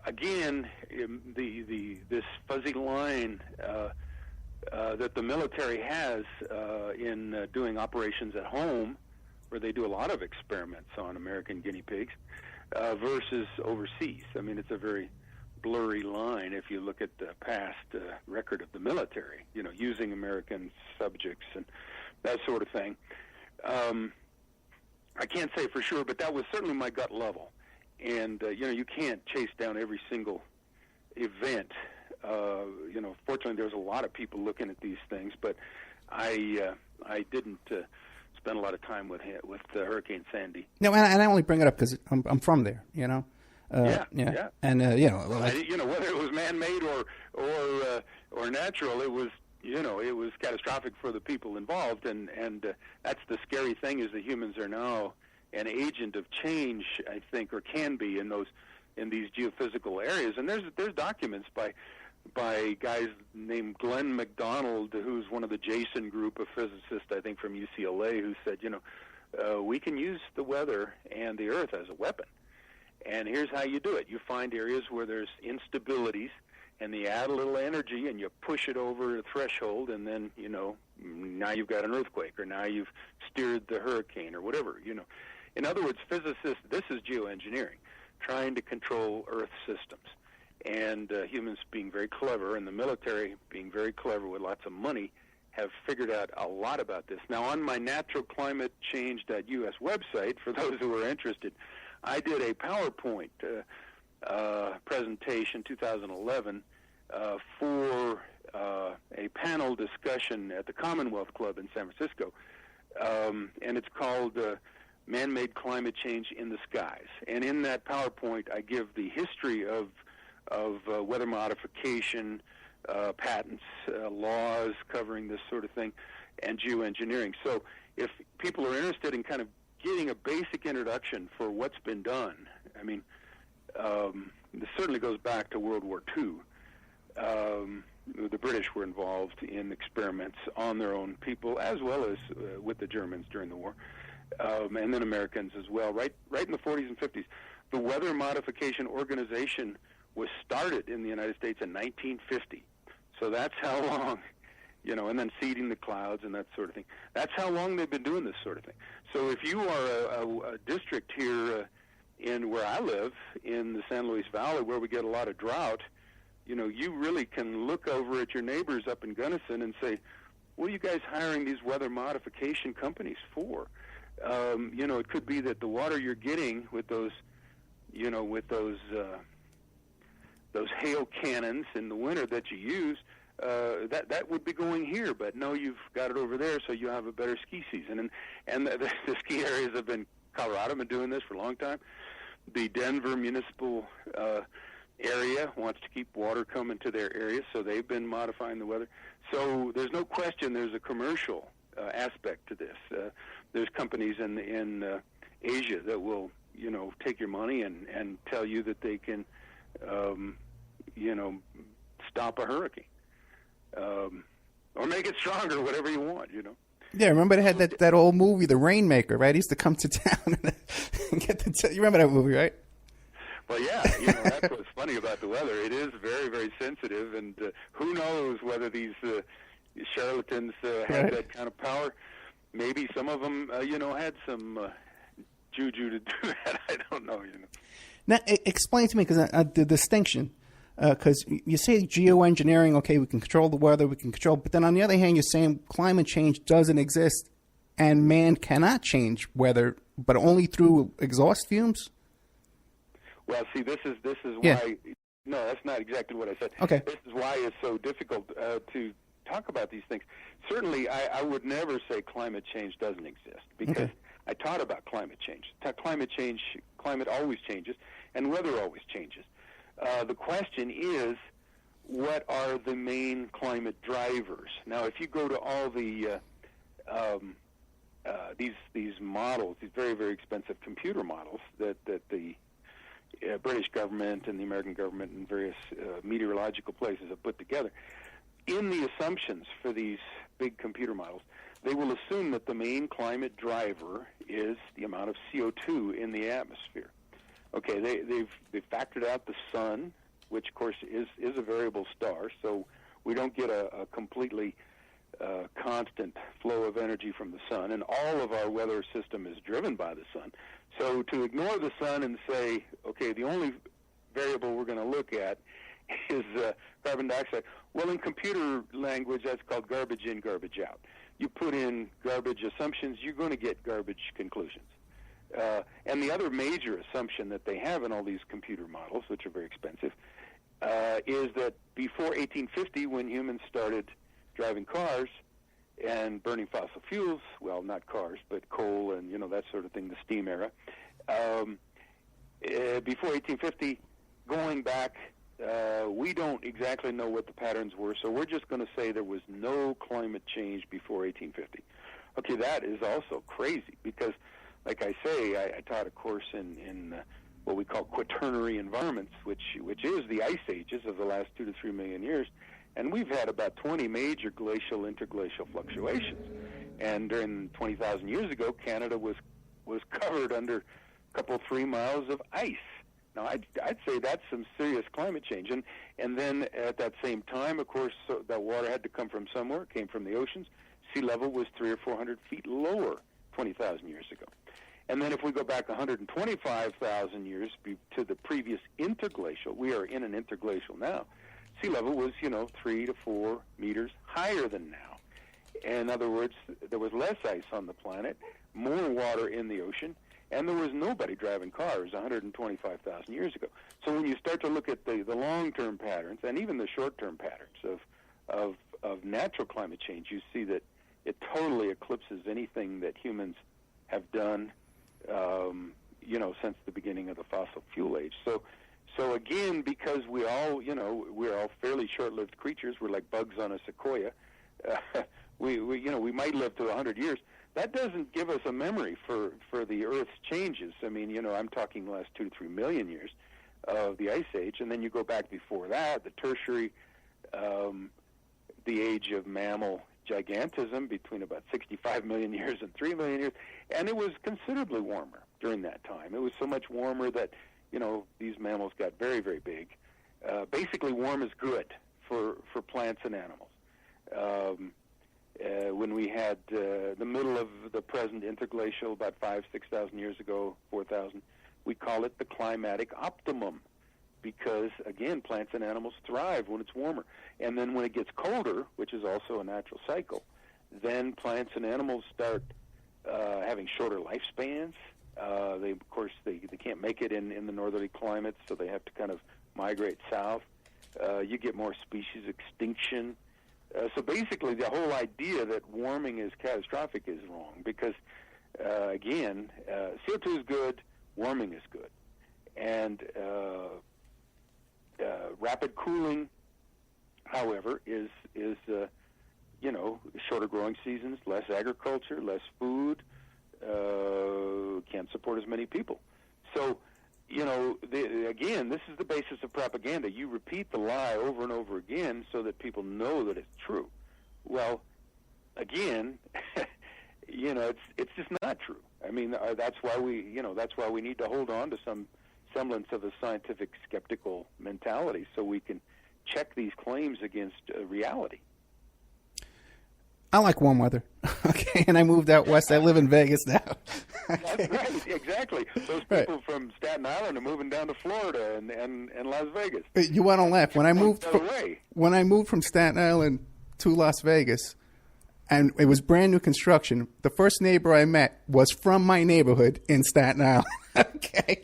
H: Again, this fuzzy line that the military has in doing operations at home, where they do a lot of experiments on American guinea pigs, versus overseas. I mean, it's a very blurry line if you look at the past record of the military, using American subjects and that sort of thing. I can't say for sure, but that was certainly my gut level. And, you can't chase down every single event. Fortunately, there's a lot of people looking at these things, but I didn't spend a lot of time with Hurricane Sandy.
B: No, and I only bring it up because I'm from there, And
H: whether it was man-made or natural, it was catastrophic for the people involved, and that's the scary thing, is that humans are now an agent of change, I think, or can be in these geophysical areas. And there's documents by guys named Glenn McDonald, who's one of the Jason group of physicists, I think, from UCLA, who said, we can use the weather and the Earth as a weapon. And here's how you do it. You find areas where there's instabilities, and you add a little energy, and you push it over a threshold, and then, now you've got an earthquake, or now you've steered the hurricane, or whatever, In other words, physicists, this is geoengineering, trying to control Earth systems. And humans being very clever, and the military being very clever with lots of money, have figured out a lot about this. Now, on my naturalclimatechange.us website, for those who are interested, I did a PowerPoint presentation, 2011, for a panel discussion at the Commonwealth Club in San Francisco, and it's called Man-Made Climate Change in the Skies. And in that PowerPoint, I give the history of weather modification, patents, laws covering this sort of thing, and geoengineering. So if people are interested in kind of getting a basic introduction for what's been done, I mean, this certainly goes back to World War II. The British were involved in experiments on their own people, as well as with the Germans during the war, and then Americans as well, right in the 40s and 50s. The Weather Modification Organization was started in the United States in 1950. So that's how long, and then seeding the clouds and that sort of thing. That's how long they've been doing this sort of thing. So if you are a district here in where I live, in the San Luis Valley, where we get a lot of drought, you really can look over at your neighbors up in Gunnison and say, what are you guys hiring these weather modification companies for? It could be that the water you're getting with those those hail cannons in the winter that you use, that would be going here. But no, you've got it over there, so you have a better ski season. And the ski areas have been, Colorado been doing this for a long time. The Denver municipal area wants to keep water coming to their area, so they've been modifying the weather. So there's no question there's a commercial aspect to this. There's companies in Asia that will, take your money and tell you that they can, stop a hurricane. Or make it stronger, whatever you want,
B: Yeah, remember they had that old movie, The Rainmaker, right? He used to come to town and get you remember that movie, right?
H: Well, yeah, that's what's funny about the weather. It is very, very sensitive, and who knows whether these charlatans have that kind of power. Maybe some of them, had some juju to do that. I don't know,
B: Now, explain to me, because the distinction, because you say geoengineering, okay, we can control the weather, but then on the other hand, you're saying climate change doesn't exist, and man cannot change weather, but only through exhaust fumes?
H: Well, see, this is
B: Yeah.
H: why. No, that's not exactly what I said.
B: Okay.
H: This is why it's so difficult to talk about these things. Certainly, I would never say climate change doesn't exist, because I taught about climate change. Climate always changes, and weather always changes. The question is, what are the main climate drivers? Now, if you go to all the these models, these very, very expensive computer models that the British government and the American government and various meteorological places have put together, in the assumptions for these big computer models, they will assume that the main climate driver is the amount of CO2 in the atmosphere. Okay, they've factored out the sun, which of course is a variable star, so we don't get a completely constant flow of energy from the sun, and all of our weather system is driven by the sun. So to ignore the sun and say, okay, the only variable we're going to look at is carbon dioxide. Well, in computer language, that's called garbage in, garbage out. You put in garbage assumptions, you're going to get garbage conclusions. And the other major assumption that they have in all these computer models, which are very expensive, is that before 1850, when humans started driving cars and burning fossil fuels, well, not cars, but coal and, that sort of thing, the steam era, before 1850, going back, we don't exactly know what the patterns were, so we're just going to say there was no climate change before 1850. Okay, that is also crazy, because like I say, I taught a course in what we call quaternary environments, which is the ice ages of the last 2 to 3 million years, and we've had about 20 major glacial, interglacial fluctuations. And during 20,000 years ago, Canada was covered under a couple, 3 miles of ice. Now, I'd say that's some serious climate change. And then at that same time, of course, that water had to come from somewhere. It came from the oceans. Sea level was 300 or 400 feet lower 20,000 years ago. And then if we go back 125,000 years to the previous interglacial, we are in an interglacial now, sea level was, 3 to 4 meters higher than now. In other words, there was less ice on the planet, more water in the ocean, and there was nobody driving cars 125,000 years ago. So when you start to look at the long-term patterns and even the short-term patterns of natural climate change, you see that it totally eclipses anything that humans have done, since the beginning of the fossil fuel age. So again, because we're all fairly short-lived creatures, we're like bugs on a sequoia. We might live to 100 years. That doesn't give us a memory for the Earth's changes. I mean, I'm talking the last 2 to 3 million years of the Ice Age, and then you go back before that, the Tertiary, the age of mammal gigantism between about 65 million years and 3 million years, and it was considerably warmer during that time. It was so much warmer that, these mammals got very, very big. Basically, warm is good for plants and animals. When we had the middle of the present interglacial, about 6,000 years ago, 4,000, we call it the climatic optimum because, again, plants and animals thrive when it's warmer. And then when it gets colder, which is also a natural cycle, then plants and animals start having shorter lifespans. They can't make it in the northerly climates, so they have to kind of migrate south. You get more species extinction. So basically, the whole idea that warming is catastrophic is wrong because, again, CO2 is good, warming is good. And rapid cooling, however, is shorter growing seasons, less agriculture, less food, can't support as many people. So, again, this is the basis of propaganda. You repeat the lie over and over again so that people know that it's true. Well, again, it's just not true. I mean, that's why we need to hold on to some semblance of a scientific skeptical mentality so we can check these claims against reality.
B: I like warm weather. Okay, and I moved out west. I live in Vegas now.
H: Okay. That's right, exactly. Those people from Staten Island are moving down to Florida and Las Vegas.
B: You want to laugh. When I moved from Staten Island to Las Vegas, and it was brand new construction, the first neighbor I met was from my neighborhood in Staten Island. Okay.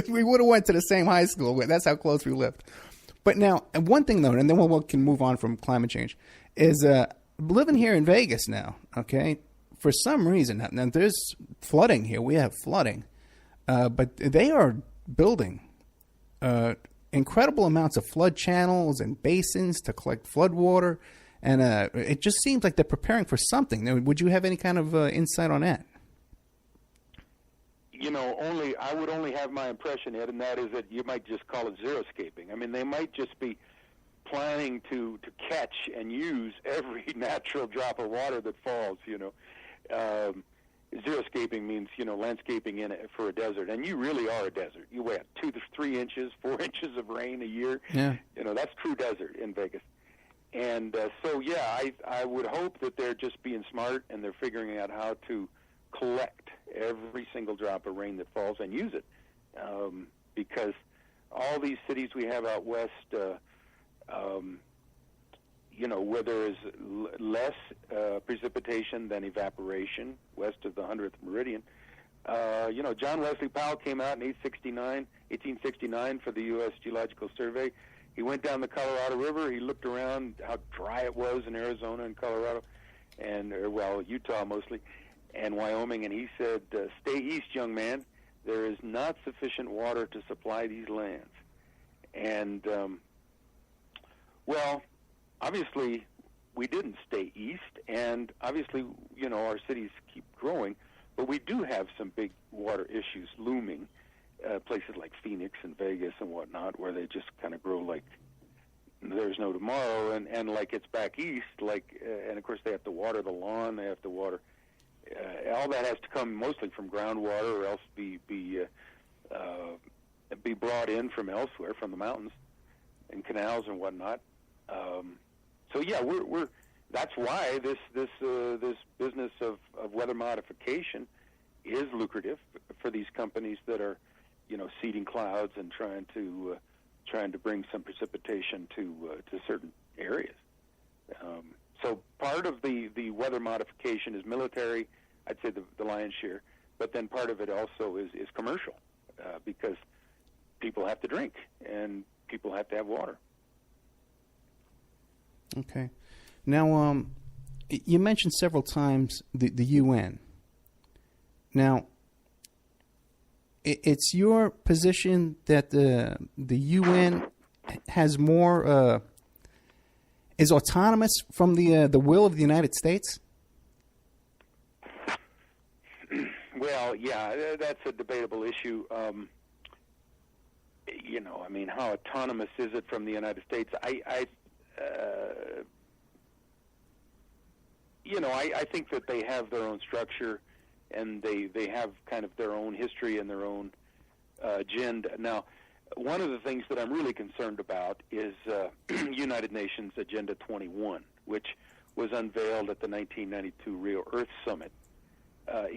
B: We would have went to the same high school. That's how close we lived. But now, and one thing though, and then we can move on from climate change, is living here in Vegas now, okay, for some reason, now there's flooding here. We have flooding. But they are building incredible amounts of flood channels and basins to collect flood water. And it just seems like they're preparing for something. Now, would you have any kind of insight on that?
H: I would only have my impression, Ed, and that is that you might just call it xeriscaping. I mean, they might just be planning to catch and use every natural drop of water that falls. Xeriscaping means landscaping for a desert, and you really are a desert. You have 2 to 3 inches, 4 inches of rain a year.
B: Yeah,
H: that's true desert in Vegas. And I would hope that they're just being smart and they're figuring out how to collect every single drop of rain that falls and use it, because all these cities we have out west, where there is less precipitation than evaporation west of the 100th meridian. John Wesley Powell came out in 1869 for the U.S. Geological Survey. He went down the Colorado River. He looked around how dry it was in Arizona and Colorado, and Utah mostly, and Wyoming, and he said, "Stay east, young man. There is not sufficient water to supply these lands." And obviously, we didn't stay east, and obviously, our cities keep growing, but we do have some big water issues looming. Places like Phoenix and Vegas and whatnot, where they just kind of grow like there's no tomorrow, and like it's back east, and of course they have to water the lawn, they have to water. All that has to come mostly from groundwater, or else be brought in from elsewhere, from the mountains and canals and whatnot. We're that's why this business of weather modification is lucrative for these companies that are, seeding clouds and trying to bring some precipitation to certain areas. So part of the weather modification is military, I'd say the lion's share, but then part of it also is commercial, because people have to drink and people have to have water.
B: Okay. Now, you mentioned several times the UN. Now, it's your position that the UN has more is autonomous from the will of the United States?
H: Well, yeah, that's a debatable issue. How autonomous is it from the United States? I think that they have their own structure, and they have kind of their own history and their own agenda. Now, one of the things that I'm really concerned about is United Nations Agenda 21, which was unveiled at the 1992 Rio Earth Summit, as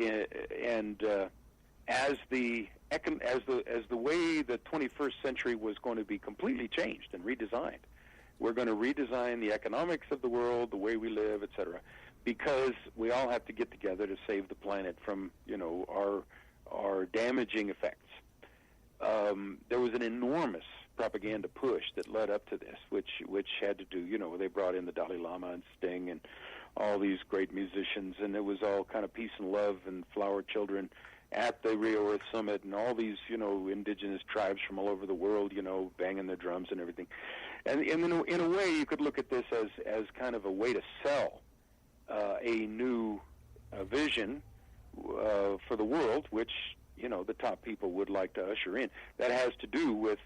H: the way the 21st century was going to be completely changed and redesigned. We're going to redesign the economics of the world, the way we live, etc., because we all have to get together to save the planet from, our damaging effects. There was an enormous propaganda push that led up to this, which had to do, they brought in the Dalai Lama and Sting and all these great musicians, and it was all kind of peace and love and flower children at the Rio Earth Summit, and all these, indigenous tribes from all over the world, banging their drums and everything. And in a way, you could look at this as kind of a way to sell a new vision for the world, which, the top people would like to usher in. That has to do with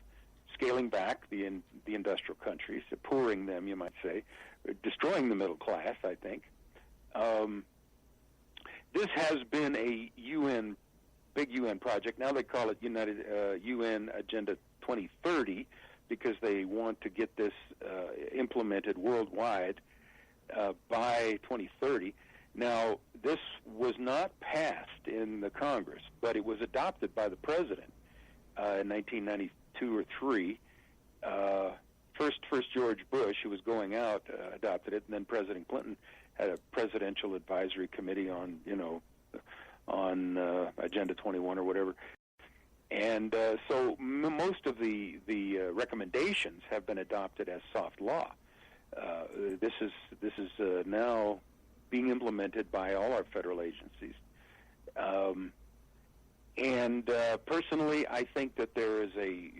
H: scaling back the industrial countries, pouring them, you might say, destroying the middle class, I think. This has been a big UN project. Now they call it UN Agenda 2030 because they want to get this implemented worldwide by 2030. Now, this was not passed in the Congress, but it was adopted by the president in 1992 or 3. First George Bush, who was going out, adopted it, and then President Clinton had a presidential advisory committee on Agenda 21 or whatever. And so most of the recommendations have been adopted as soft law. This is now being implemented by all our federal agencies. Personally, I think that there is a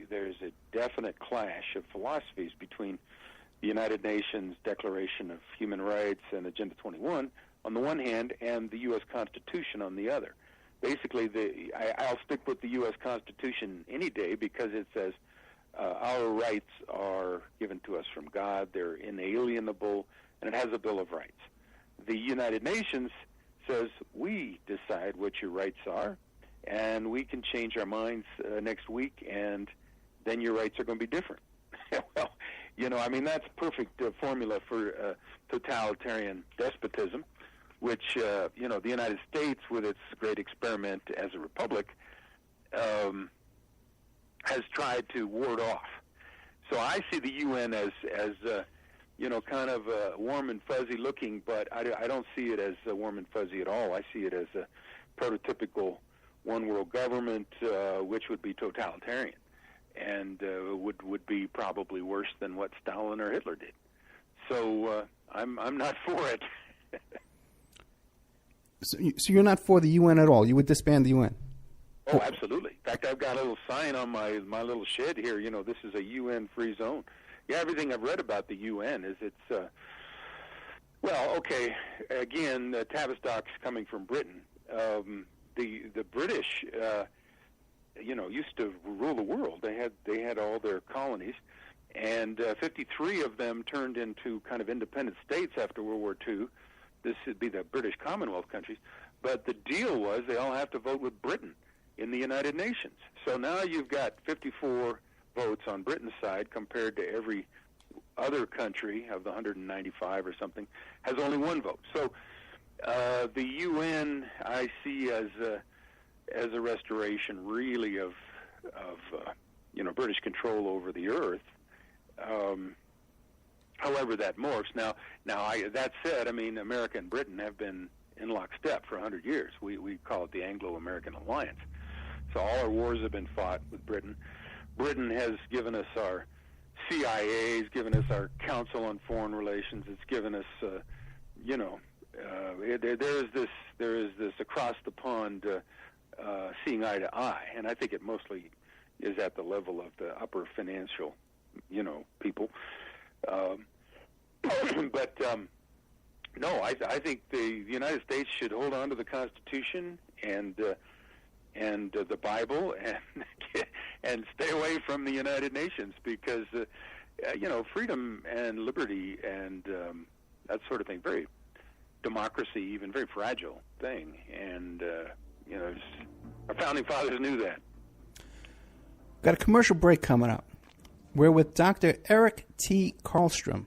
H: definite clash of philosophies between the United Nations Declaration of Human Rights and Agenda 21 on the one hand, and the U.S. Constitution on the other. Basically, I'll stick with the U.S. Constitution any day because it says our rights are given to us from God, they're inalienable, and it has a Bill of Rights. The United Nations says we decide what your rights are, and we can change our minds next week, and then your rights are going to be different. Well, that's perfect formula for totalitarian despotism, which, the United States, with its great experiment as a republic, has tried to ward off. So I see the UN as kind of warm and fuzzy looking, but I don't see it as warm and fuzzy at all. I see it as a prototypical one world government, which would be totalitarian, and would be probably worse than what Stalin or Hitler did. So I'm not for it.
B: So you're not for the UN at all? You would disband the UN?
H: Oh, absolutely. In fact, I've got a little sign on my little shed here. This is a UN-free zone. Yeah, everything I've read about the UN is it's okay. Again, Tavistock's coming from Britain. The British, used to rule the world. They had all their colonies, and 53 of them turned into kind of independent states after World War II. This would be the British Commonwealth countries. But the deal was they all have to vote with Britain in the United Nations. So now you've got 54 votes on Britain's side compared to every other country of the 195 or something has only one vote. So the UN I see as a restoration really of British control over the earth. However that morphs. Now that said, America and Britain have been in lockstep for 100 years. We call it the Anglo-American Alliance. So all our wars have been fought with Britain. Britain has given us our CIA, has given us our Council on Foreign Relations. It's given us, there is this across the pond seeing eye to eye, and I think it mostly is at the level of the upper financial, people. No, I think the United States should hold on to the Constitution and the Bible and stay away from the United Nations because freedom and liberty and that sort of thing, very democracy, even very fragile thing, and our founding fathers knew that.
B: Got a commercial break coming up. We're with Dr. Eric T. Karlstrom.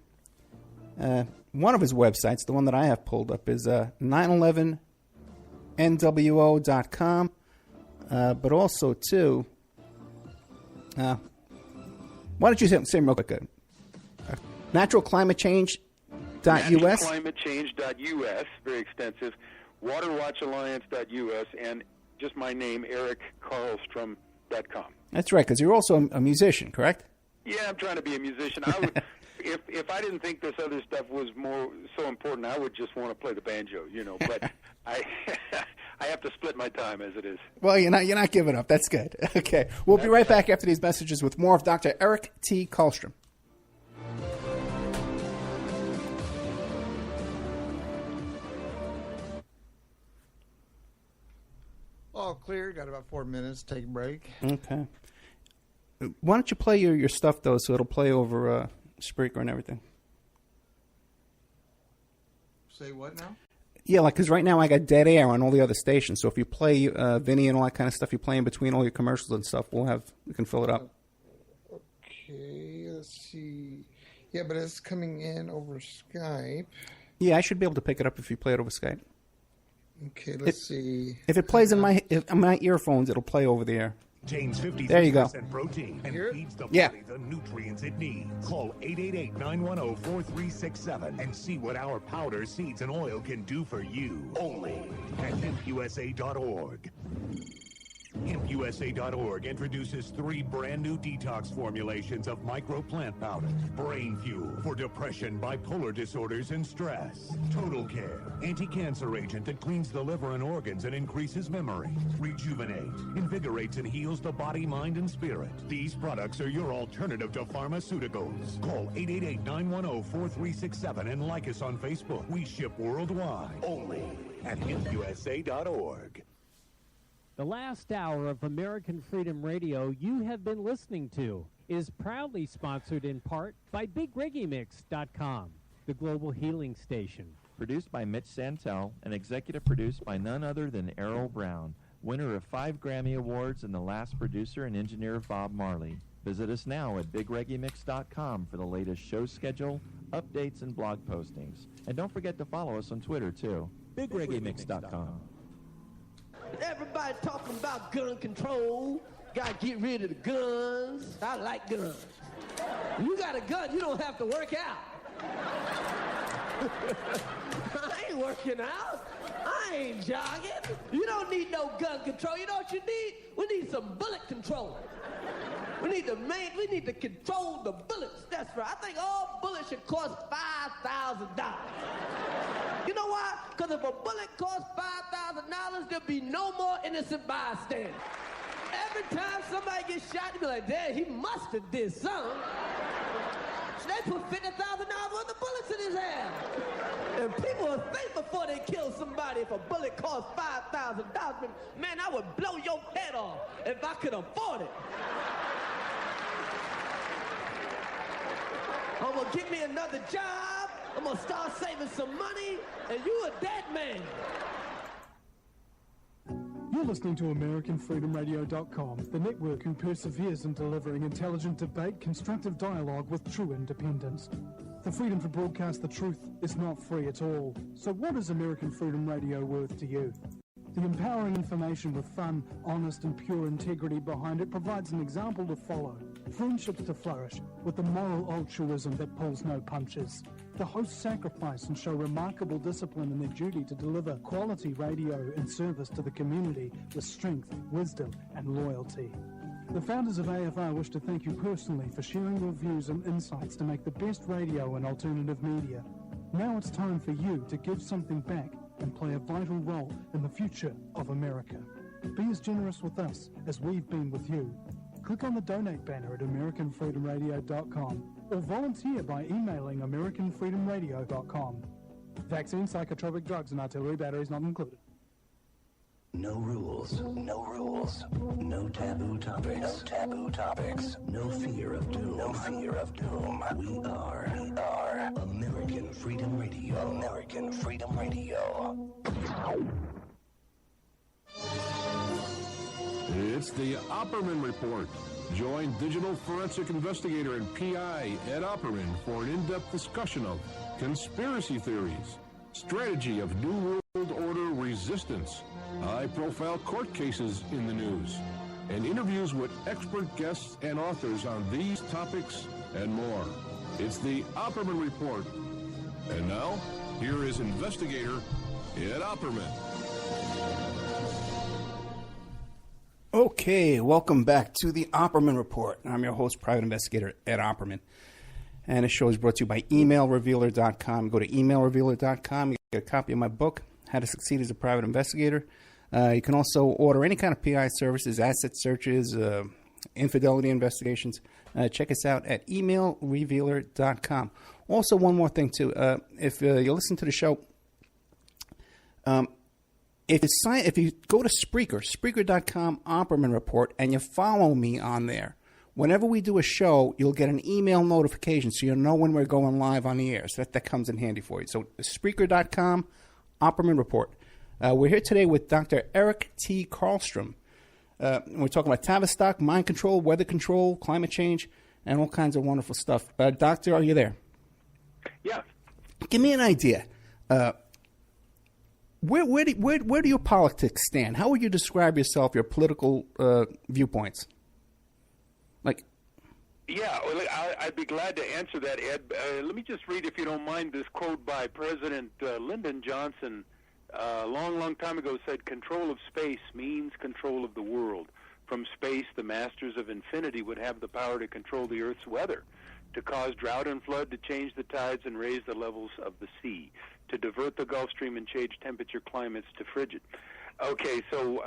B: One of his websites, the one that I have pulled up, is 911nwo.com, but also, too, why don't you say them real quick? Naturalclimatechange.us.
H: Naturalclimatechange.us, very extensive. Waterwatchalliance.us, and just my name, erickarlstrom.com.
B: That's right, because you're also a musician, correct?
H: Yeah, I'm trying to be a musician. I would, if I didn't think this other stuff was so important, I would just want to play the banjo, But I have to split my time as it is.
B: Well, you're not giving up. That's good. Okay, we'll be right back after these messages with more of Dr. Eric T. Karlstrom.
D: All clear. Got about 4 minutes. Take a break.
B: Okay. Why don't you play your stuff, though, so it'll play over Spreaker and everything?
D: Say what now?
B: Yeah, because right now I got dead air on all the other stations. So if you play Vinny and all that kind of stuff, you play in between all your commercials and stuff, we can fill it up.
D: Okay, let's see. Yeah, but it's coming in over Skype.
B: Yeah, I should be able to pick it up if you play it over Skype.
D: Okay, let's see.
B: If it plays in my earphones, it'll play over the air.
C: Contains 56%
B: there you go.
C: Protein and feeds the body the nutrients it needs. Call 888-910-4367 and see what our powder, seeds, and oil can do for you. Only at hempusa.org. HempUSA.org introduces 3 brand new detox formulations of microplant powder. Brain Fuel for depression, bipolar disorders, and stress. Total Care, anti-cancer agent that cleans the liver and organs and increases memory. Rejuvenate, invigorates and heals the body, mind, and spirit. These products are your alternative to pharmaceuticals. Call 888-910-4367 and like us on Facebook. We ship worldwide. Only at HempUSA.org.
I: The last hour of American Freedom Radio you have been listening to is proudly sponsored in part by BigReggaeMix.com, the global healing station.
J: Produced by Mitch Santel and executive produced by none other than Errol Brown, winner of 5 Grammy Awards and the last producer and engineer of Bob Marley. Visit us now at BigReggaeMix.com for the latest show schedule, updates, and blog postings. And don't forget to follow us on Twitter, too. BigReggaeMix.com.
K: Everybody talking about gun control. Gotta get rid of the guns. I like guns. You got a gun, you don't have to work out. I ain't working out. I ain't jogging. You don't need no gun control. You know what you need? We need some bullet control. We need to control the bullets. That's right. I think all bullets should cost $5,000. You know why? Because if a bullet costs $5,000, there'll be no more innocent bystanders. Every time somebody gets shot, you'll be like, damn, he must have did something. So they put $50,000 worth of bullets in his head. And people will think before they kill somebody if a bullet costs $5,000. Man, I would blow your head off if I could afford it. I'm gonna get me another job. I'm gonna start saving some money, and you a dead man.
E: You're listening to AmericanFreedomRadio.com, the network who perseveres in delivering intelligent debate, constructive dialogue with true independence. The freedom to broadcast the truth is not free at all. So what is American Freedom Radio worth to you? The empowering information with fun, honest and pure integrity behind it provides an example to follow. Friendships to flourish with the moral altruism that pulls no punches. The hosts sacrifice and show remarkable discipline in their duty to deliver quality radio and service to the community with strength, wisdom and loyalty. The founders of AFR wish to thank you personally for sharing your views and insights to make the best radio and alternative media. Now it's time for you to give something back and play a vital role in the future of America. Be as generous with us as we've been with you. Click on the donate banner at AmericanFreedomRadio.com or volunteer by emailing AmericanFreedomRadio.com. Vaccine, psychotropic drugs, and artillery batteries not included.
F: No rules, no rules, no taboo topics, no taboo topics, no fear of doom, no fear of doom. We are American Freedom Radio, American Freedom Radio.
G: It's the Opperman Report. Join digital forensic investigator and PI Ed Opperman for an in-depth discussion of conspiracy theories, strategy of New World Order resistance, high-profile court cases in the news, and interviews with expert guests and authors on these topics and more. It's the Opperman Report. And now, here is investigator Ed Opperman.
B: Okay, welcome back to the Opperman Report. I'm your host, Private Investigator Ed Opperman. And this show is brought to you by emailrevealer.com. Go to emailrevealer.com. You get a copy of my book, How to Succeed as a Private Investigator. You can also order any kind of PI services, asset searches, infidelity investigations. Check us out at emailrevealer.com. Also, one more thing, too. If you listen to the show, if you go to Spreaker.com, Opperman Report, and you follow me on there, whenever we do a show, you'll get an email notification so you'll know when we're going live on the air. So that comes in handy for you. So Spreaker.com, Opperman Report. We're here today with Dr. Eric T. Karlstrom. We're talking about Tavistock, mind control, weather control, climate change, and all kinds of wonderful stuff. Doctor, are you there?
H: Yeah.
B: Give me an idea. Where do your politics stand? How would you describe yourself, your political viewpoints?
H: Yeah, well, I'd be glad to answer that, Ed. Let me just read, if you don't mind, this quote by President Lyndon Johnson. A long time ago said, "Control of space means control of the world. From space, the masters of infinity would have the power to control the Earth's weather, to cause drought and flood, to change the tides and raise the levels of the sea, to divert the Gulf Stream and change temperature climates to frigid." Okay, so,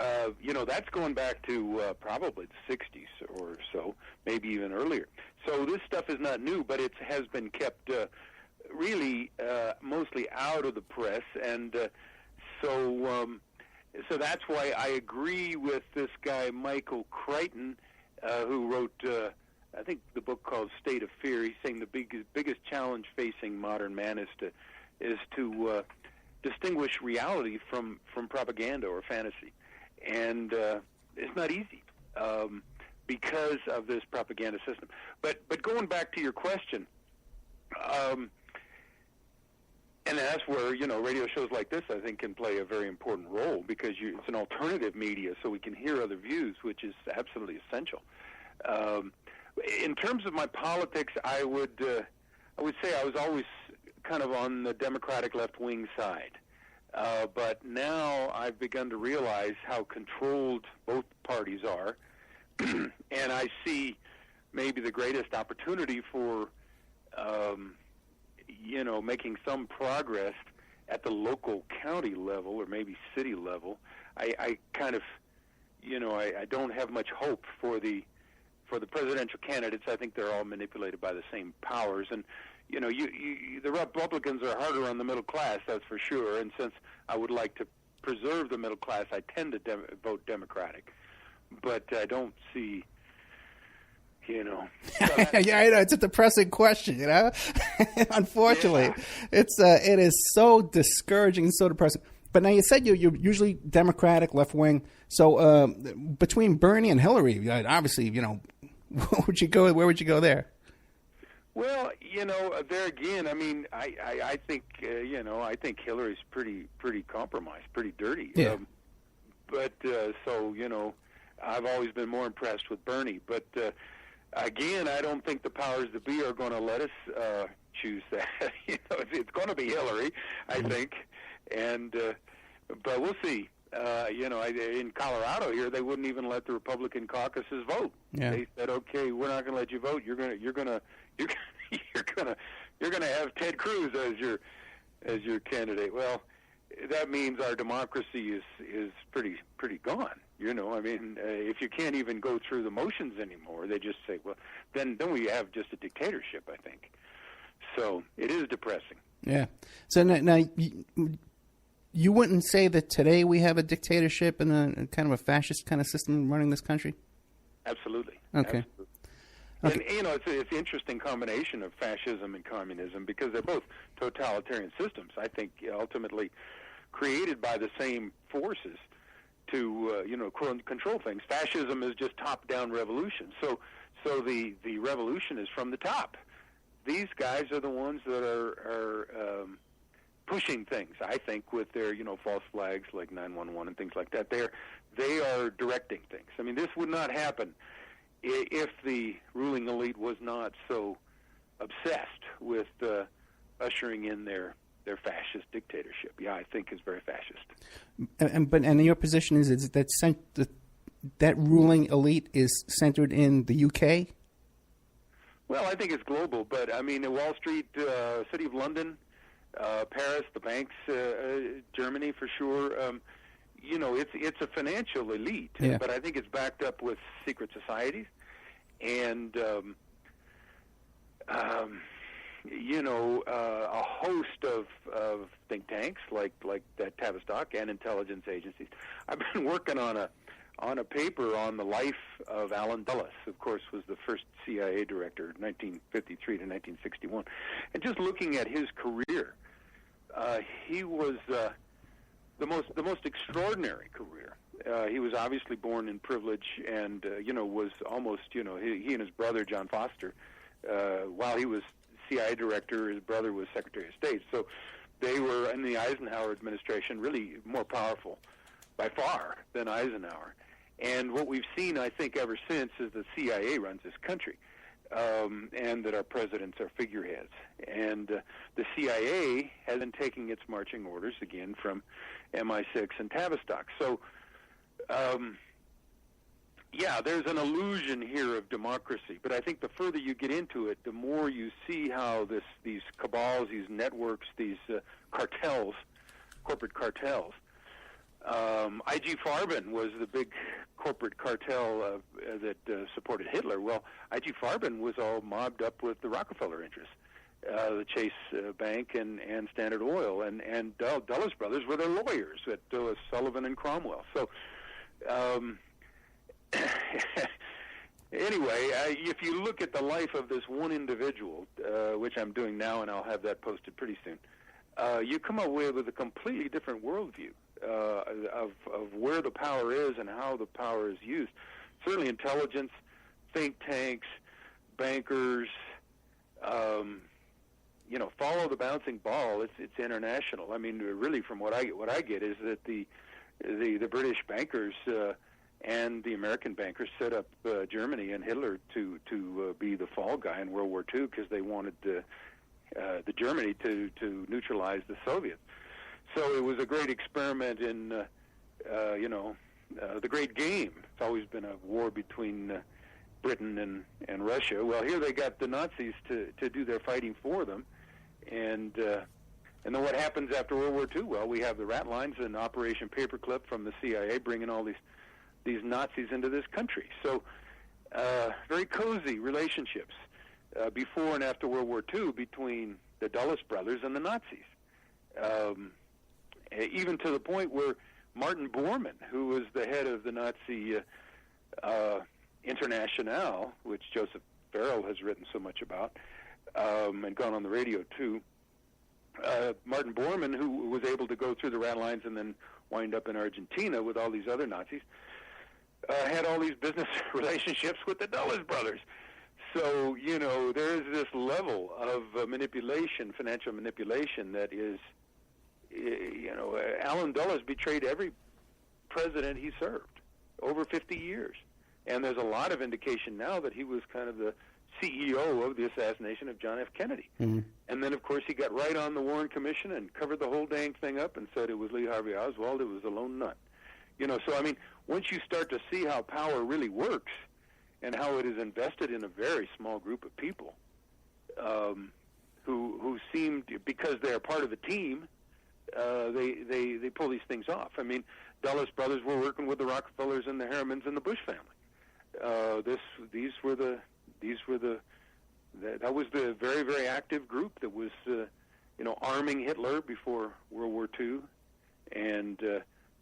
H: that's going back to probably the 60s or so, maybe even earlier. So this stuff is not new, but it has been kept really mostly out of the press, and so that's why I agree with this guy, Michael Crichton, who wrote, I think, the book called State of Fear. He's saying the biggest challenge facing modern man is to distinguish reality from propaganda or fantasy. And it's not easy because of this propaganda system. But going back to your question, and that's where, radio shows like this, I think, can play a very important role, because it's an alternative media, so we can hear other views, which is absolutely essential. In terms of my politics, I would say I was always kind of on the Democratic left-wing side. But now I've begun to realize how controlled both parties are, and I see maybe the greatest opportunity for making some progress at the local county level or maybe city level. I kind of, I don't have much hope for the presidential candidates. I think they're all manipulated by the same powers, and the Republicans are harder on the middle class, that's for sure. And since I would like to preserve the middle class, I tend to vote Democratic. But I don't see. So
B: yeah, I know, it's a depressing question, Unfortunately, yeah. It is so discouraging and so depressing. But now you said you're usually Democratic, left wing. So between Bernie and Hillary, obviously, where would you go there?
H: Well, there again, I mean, I think I think Hillary's pretty compromised, pretty dirty.
B: Yeah.
H: I've always been more impressed with Bernie, but. Again, I don't think the powers that be are going to let us choose that. It's going to be Hillary, I think, but we'll see. In Colorado here, they wouldn't even let the Republican caucuses vote.
B: Yeah.
H: They said, "Okay, we're not going to let you vote. You're gonna have Ted Cruz as your candidate." Well, that means our democracy is pretty gone. If you can't even go through the motions anymore, they just say, well, then we have just a dictatorship, I think. So it is depressing.
B: Yeah. So now you wouldn't say that today we have a dictatorship and a kind of a fascist kind of system running this country?
H: Absolutely.
B: Okay.
H: Absolutely. And, it's an interesting combination of fascism and communism, because they're both totalitarian systems, I think, ultimately created by the same forces to control things. Fascism is just top-down revolution. So the revolution is from the top. These guys are the ones that are pushing things, I think, with their false flags like 911 and things like that. They are directing things. I mean, this would not happen if the ruling elite was not so obsessed with ushering in their fascist dictatorship. Yeah, I think is very fascist.
B: And your position is that that ruling elite is centered in the UK?
H: Well, I think it's global, but I mean, Wall Street, City of London, Paris, the banks, Germany for sure. It's a financial elite, but I think it's backed up with secret societies and a host of think tanks like that Tavistock and intelligence agencies. I've been working on a paper on the life of Allen Dulles, of course, was the first CIA director, 1953 to 1961, and just looking at his career, he was the most extraordinary career. He was obviously born in privilege, and was almost he and his brother John Foster, while he was CIA director, his brother was Secretary of State. So they were in the Eisenhower administration really more powerful by far than Eisenhower. And what we've seen, I think, ever since is the CIA runs this country, and that our presidents are figureheads. And the CIA has been taking its marching orders again from MI6 and Tavistock. So, there's an illusion here of democracy. But I think the further you get into it, the more you see how these cabals, these networks, these cartels, corporate cartels. IG Farben was the big corporate cartel that supported Hitler. Well, IG Farben was all mobbed up with the Rockefeller interests, the Chase Bank and Standard Oil, and Dulles brothers were their lawyers at Sullivan and Cromwell. So, anyway, if you look at the life of this one individual, which I'm doing now, and I'll have that posted pretty soon, you come up with a completely different worldview. Of where the power is and how the power is used. Certainly intelligence, think tanks, bankers, follow the bouncing ball. It's international. I mean, really, from what I get is that the British bankers and the American bankers set up Germany and Hitler to be the fall guy in World War II because they wanted the Germany to neutralize the Soviets. So it was a great experiment in, the great game. It's always been a war between Britain and Russia. Well, here they got the Nazis to do their fighting for them. And then what happens after World War II? Well, we have the rat lines and Operation Paperclip from the CIA bringing all these Nazis into this country. So very cozy relationships before and after World War II between the Dulles brothers and the Nazis. Even to the point where Martin Bormann, who was the head of the Nazi Internationale, which Joseph Farrell has written so much about, and gone on the radio too, Martin Bormann, who was able to go through the rat lines and then wind up in Argentina with all these other Nazis, had all these business relationships with the Dulles brothers. So, there is this level of manipulation, financial manipulation, that is, Allen Dulles betrayed every president he served over 50 years. And there's a lot of indication now that he was kind of the CEO of the assassination of John F. Kennedy. Mm-hmm. And then, of course, he got right on the Warren Commission and covered the whole dang thing up and said it was Lee Harvey Oswald, it was a lone nut. So, I mean, once you start to see how power really works and how it is invested in a very small group of people who seem, because they're part of the team, they pull these things off. I mean, Dulles brothers were working with the Rockefellers and the Harrimans and the Bush family. That was the very, very active group that was, arming Hitler before World War II and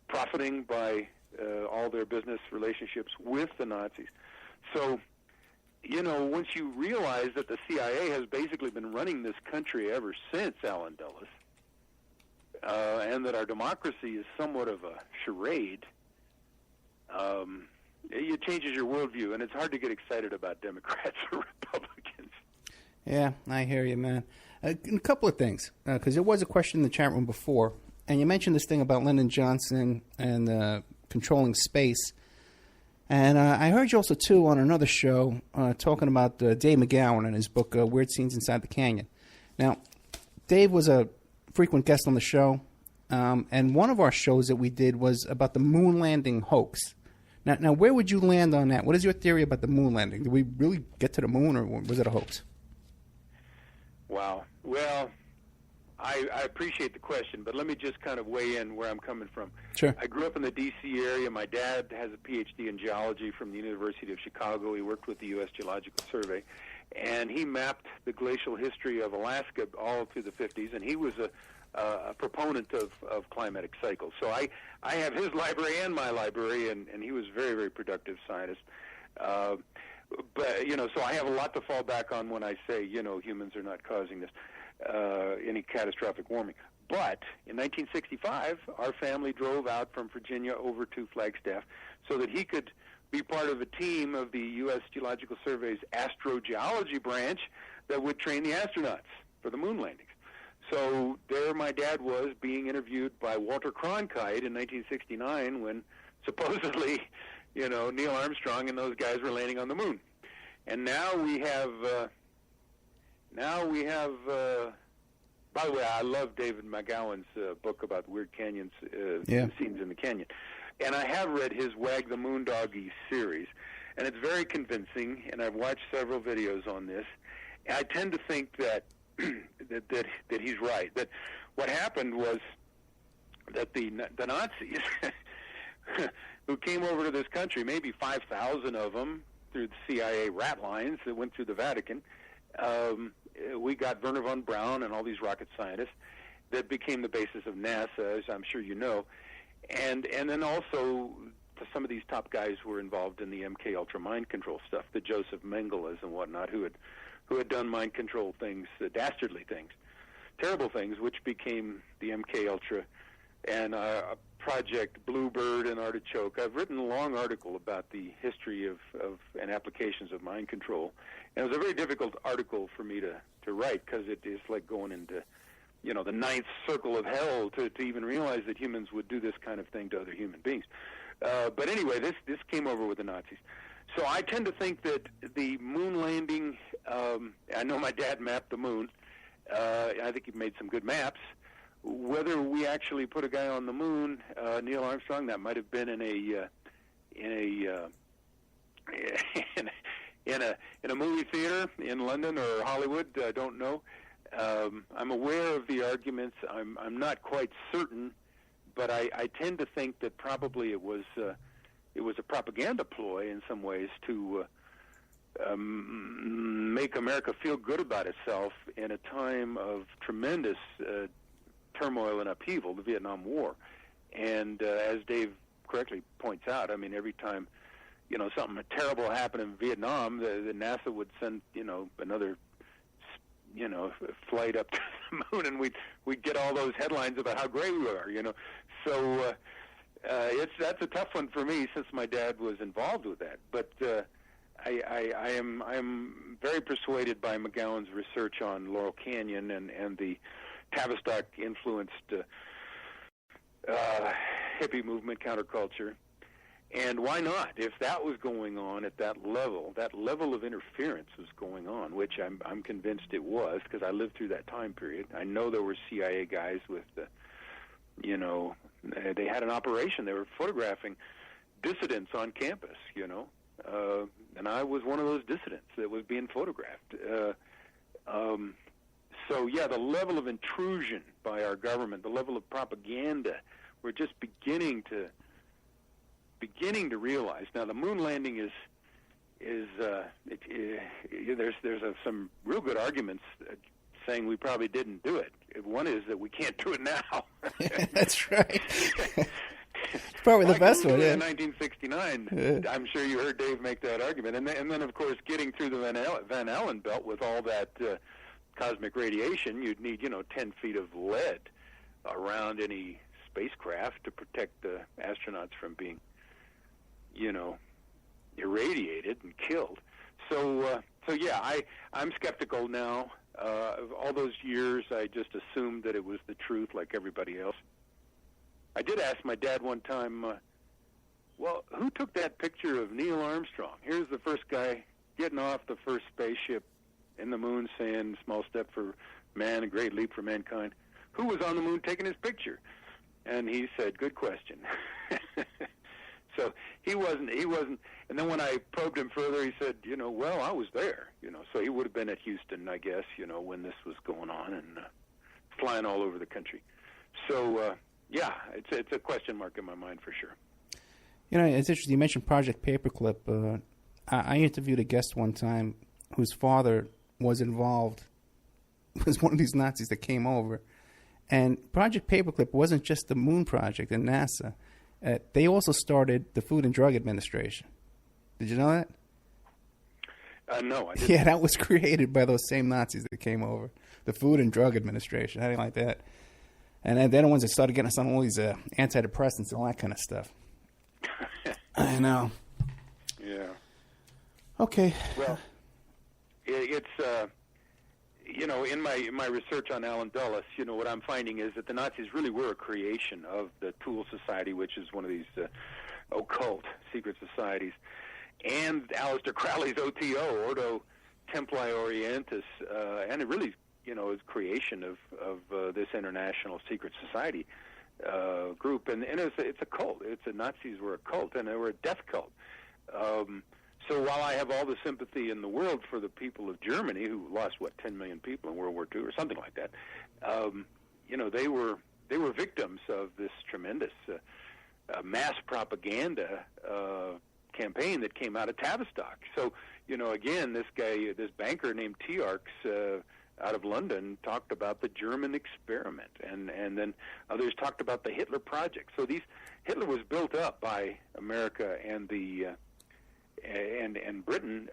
H: profiting by all their business relationships with the Nazis. So, once you realize that the CIA has basically been running this country ever since Allen Dulles, and that our democracy is somewhat of a charade, it changes your worldview, and it's hard to get excited about Democrats or Republicans.
B: Yeah, I hear you, man. A couple of things, because there was a question in the chat room before, and you mentioned this thing about Lyndon Johnson and controlling space. And I heard you also, too, on another show talking about Dave McGowan and his book, Weird Scenes Inside the Canyon. Now, Dave was a frequent guest on the show, and one of our shows that we did was about the moon landing hoax. Now, where would you land on that? What is your theory about the moon landing? Did we really get to the moon, or was it a hoax?
H: Wow. Well, I appreciate the question, but let me just kind of weigh in where I'm coming from.
B: Sure.
H: I grew up in the D.C. area. My dad has a Ph.D. in geology from the University of Chicago. He worked with the U.S. Geological Survey, and he mapped the glacial history of Alaska all through the 50s, and he was a proponent of climatic cycles. So I have his library and my library, and he was a very, very productive scientist. But, so I have a lot to fall back on when I say, humans are not causing this, any catastrophic warming. But in 1965, our family drove out from Virginia over to Flagstaff so that he could be part of a team of the U.S. Geological Survey's astrogeology branch that would train the astronauts for the moon landings. So there my dad was being interviewed by Walter Cronkite in 1969 when supposedly, Neil Armstrong and those guys were landing on the moon. And now we have, by the way, I love David McGowan's book about weird canyons, scenes in the canyon. And I have read his Wag the Moondoggy series, and it's very convincing, and I've watched several videos on this. And I tend to think that that he's right. That what happened was that the Nazis who came over to this country, maybe 5,000 of them through the CIA rat lines that went through the Vatican, we got Werner von Braun and all these rocket scientists that became the basis of NASA, as I'm sure you know. And then also some of these top guys were involved in the MK Ultra mind control stuff, the Joseph Mengeles and whatnot, who had done mind control things, dastardly things, terrible things, which became the MK Ultra and Project Bluebird and Artichoke. I've written a long article about the history of and applications of mind control, and it was a very difficult article for me to write because it is like going into the ninth circle of hell to even realize that humans would do this kind of thing to other human beings. But anyway, this came over with the Nazis. So I tend to think that the moon landing, I know my dad mapped the moon. I think he made some good maps. Whether we actually put a guy on the moon, Neil Armstrong, that might have been in a movie theater in London or Hollywood. I don't know. I'm aware of the arguments. I'm not quite certain, but I tend to think that probably it was a propaganda ploy in some ways to make America feel good about itself in a time of tremendous turmoil and upheaval, the Vietnam War. And as Dave correctly points out, I mean, every time something terrible happened in Vietnam, the NASA would send another flight up to the moon, and we'd get all those headlines about how great we are. So that's a tough one for me since my dad was involved with that. But I am very persuaded by McGowan's research on Laurel Canyon and the Tavistock influenced hippie movement, counterculture. And why not? If that was going on at that level of interference was going on, which I'm convinced it was because I lived through that time period. I know there were CIA guys with they had an operation. They were photographing dissidents on campus, and I was one of those dissidents that was being photographed. So, yeah, the level of intrusion by our government, the level of propaganda, we're just beginning to realize. Now, the moon landing there's some real good arguments saying we probably didn't do it. One is that we can't do it now.
B: That's right. Probably the best one, yeah.
H: In 1969, I'm sure you heard Dave make that argument. And then, of course, getting through the Van Allen belt with all that cosmic radiation, you'd need, 10 feet of lead around any spacecraft to protect the astronauts from being, irradiated and killed. So yeah, I'm skeptical now. All those years, I just assumed that it was the truth like everybody else. I did ask my dad one time, well, who took that picture of Neil Armstrong? Here's the first guy getting off the first spaceship in the moon saying, small step for man, a great leap for mankind. Who was on the moon taking his picture? And he said, good question. So he wasn't. And then when I probed him further, he said, well, I was there. So he would have been at Houston, I guess, when this was going on, and flying all over the country. So yeah, it's a question mark in my mind for sure.
B: It's interesting. You mentioned Project Paperclip. I interviewed a guest one time whose father was involved, was one of these Nazis that came over. And Project Paperclip wasn't just the Moon Project and NASA. They also started the Food and Drug Administration. Did you know that?
H: No, I didn't.
B: Yeah, that was created by those same Nazis that came over. The Food and Drug Administration. How do you like that? And they're the ones that started getting us on all these antidepressants and all that kind of stuff. I know.
H: Yeah.
B: Okay.
H: Well, it's in my research on Alan Dulles, what I'm finding is that the Nazis really were a creation of the Tool Society, which is one of these occult secret societies, and Aleister Crowley's OTO, Ordo Templi Orientis, and it really, is creation of this international secret society group, and it's a cult. The Nazis were a cult, and they were a death cult. So while I have all the sympathy in the world for the people of Germany, who lost 10 million people in World War II or something like that, they were victims of this tremendous mass propaganda campaign that came out of Tavistock. So again, this banker named Tiarks out of London talked about the German experiment, and then others talked about the Hitler Project. So Hitler was built up by America and the and Britain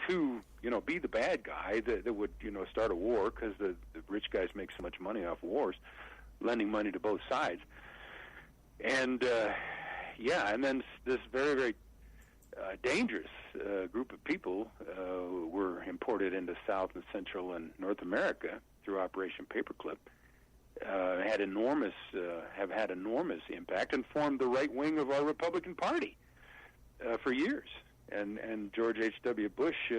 H: to be the bad guy that would start a war, because the rich guys make so much money off wars, lending money to both sides. And and then this very, very dangerous group of people were imported into South and Central and North America through Operation Paperclip. Have had enormous impact and formed the right wing of our Republican Party for years. And George H.W. Bush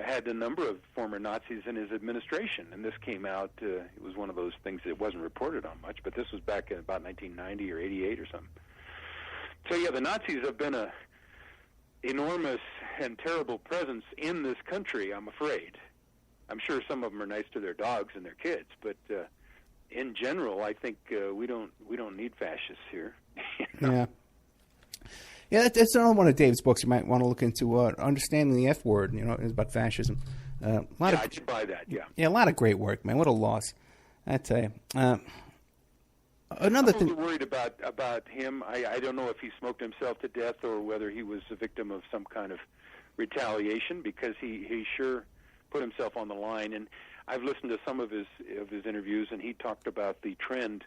H: had a number of former Nazis in his administration, and this came out. It was one of those things that wasn't reported on much, but this was back in about 1990 or 88 or something. So yeah, the Nazis have been a enormous and terrible presence in this country, I'm afraid. I'm sure some of them are nice to their dogs and their kids, but in general, I think we don't need fascists here.
B: Yeah. Yeah, that's another one of Dave's books you might want to look into. Understanding the F Word, is about fascism.
H: I should buy that. Yeah.
B: Yeah, a lot of great work, man. What a loss, I tell you. Another thing.
H: I'm worried about him. I don't know if he smoked himself to death or whether he was a victim of some kind of retaliation, because he sure put himself on the line. And I've listened to some of his interviews, and he talked about the trend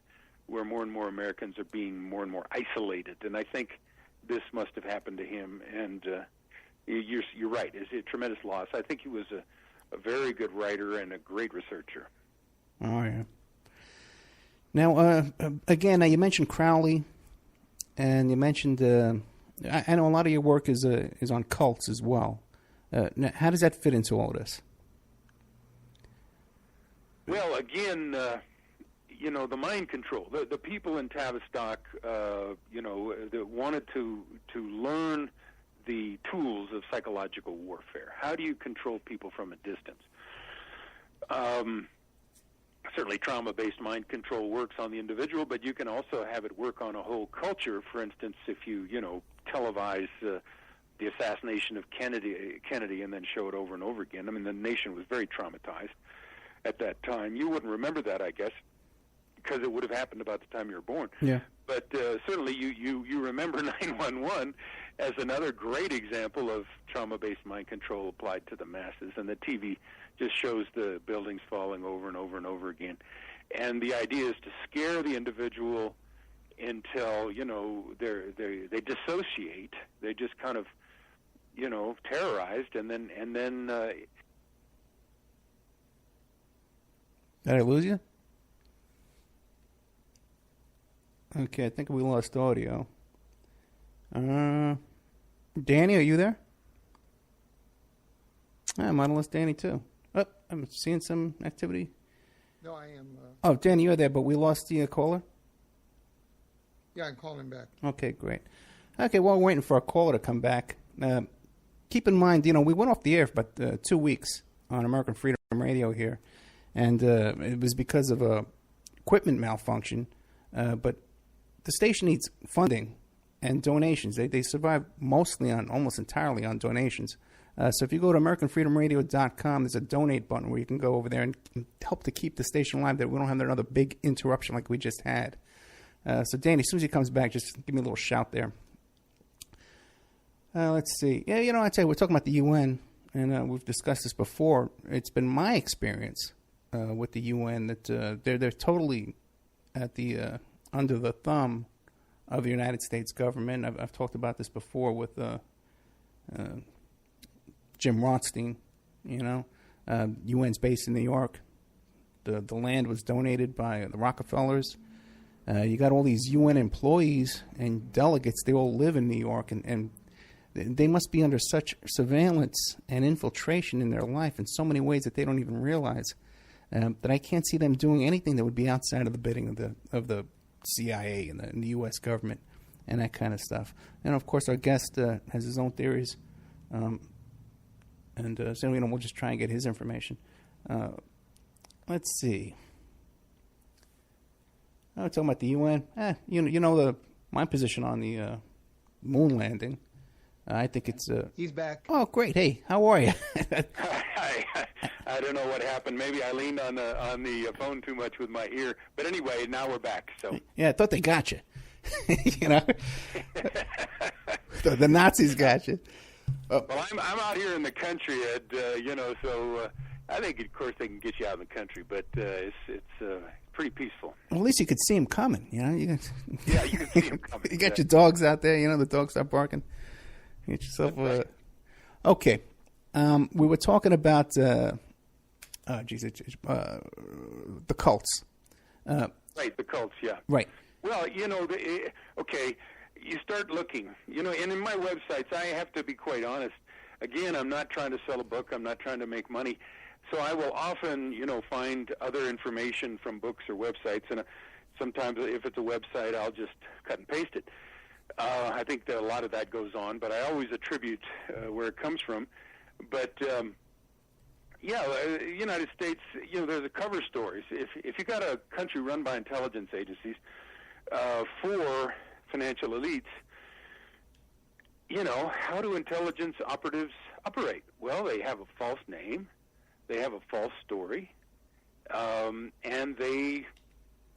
H: where more and more Americans are being more and more isolated. And I think this must have happened to him, and you're right. It's a tremendous loss. I think he was a very good writer and a great researcher.
B: Oh, yeah. Now, again, you mentioned Crowley, and you mentioned, I know a lot of your work is on cults as well. Now, how does that fit into all this?
H: Well, again, the mind control. The people in Tavistock, that wanted to learn the tools of psychological warfare. How do you control people from a distance? Certainly trauma-based mind control works on the individual, but you can also have it work on a whole culture. For instance, if you, televise the assassination of Kennedy and then show it over and over again. I mean, the nation was very traumatized at that time. You wouldn't remember that, I guess, because it would have happened about the time you were born.
B: Yeah.
H: But certainly you remember 9/11 as another great example of trauma-based mind control applied to the masses, and the TV just shows the buildings falling over and over and over again. And the idea is to scare the individual until, they dissociate. They just kind of, terrorized, and then
B: Did I lose you? Okay, I think we lost audio. Danny, are you there? I might have lost Danny too. Oh, I'm seeing some activity.
D: No, I am.
B: Oh, Danny, you're there, but we lost the caller?
D: Yeah, I can call him back.
B: Okay, great. Okay, while we're waiting for our caller to come back, keep in mind, we went off the air for about 2 weeks on American Freedom Radio here, and it was because of a equipment malfunction, but the station needs funding and donations. They survive almost entirely on donations. So if you go to AmericanFreedomRadio.com, there's a donate button where you can go over there and help to keep the station alive, that we don't have another big interruption like we just had. So Danny, as soon as he comes back, just give me a little shout there. Let's see. Yeah, I tell you, we're talking about the UN, and we've discussed this before. It's been my experience with the UN that they're totally at the under the thumb of the United States government. I've talked about this before with Jim Rothstein. UN's based in New York. The land was donated by the Rockefellers. You got all these UN employees and delegates. They all live in New York, and they must be under such surveillance and infiltration in their life in so many ways that they don't even realize. That I can't see them doing anything that would be outside of the bidding of the CIA and the U.S. government and that kind of stuff. And of course, our guest has his own theories, so we'll just try and get his information. Let's see. We're talking about the UN. My position on the moon landing. I think it's...
D: He's back.
B: Oh, great. Hey, how are you?
H: I don't know what happened. Maybe I leaned on the phone too much with my ear. But anyway, now we're back. So
B: yeah, I thought they got you. The Nazis got you.
H: Well, I'm out here in the country, Ed. So I think, of course, they can get you out in the country, but it's pretty peaceful.
B: Well, at least you could see them coming.
H: Yeah, you can see them coming.
B: You got your dogs out there. The dogs start barking. Get yourself okay. We were talking about the cults.
H: Right, the cults, yeah.
B: Right.
H: Well, okay, you start looking, and in my websites, I have to be quite honest. Again, I'm not trying to sell a book. I'm not trying to make money. So I will often, find other information from books or websites, and sometimes if it's a website, I'll just cut and paste it. I think that a lot of that goes on, but I always attribute where it comes from. But United States, there's a cover stories. If you got a country run by intelligence agencies for financial elites, how do intelligence operatives operate? Well, they have a false name, they have a false story, and they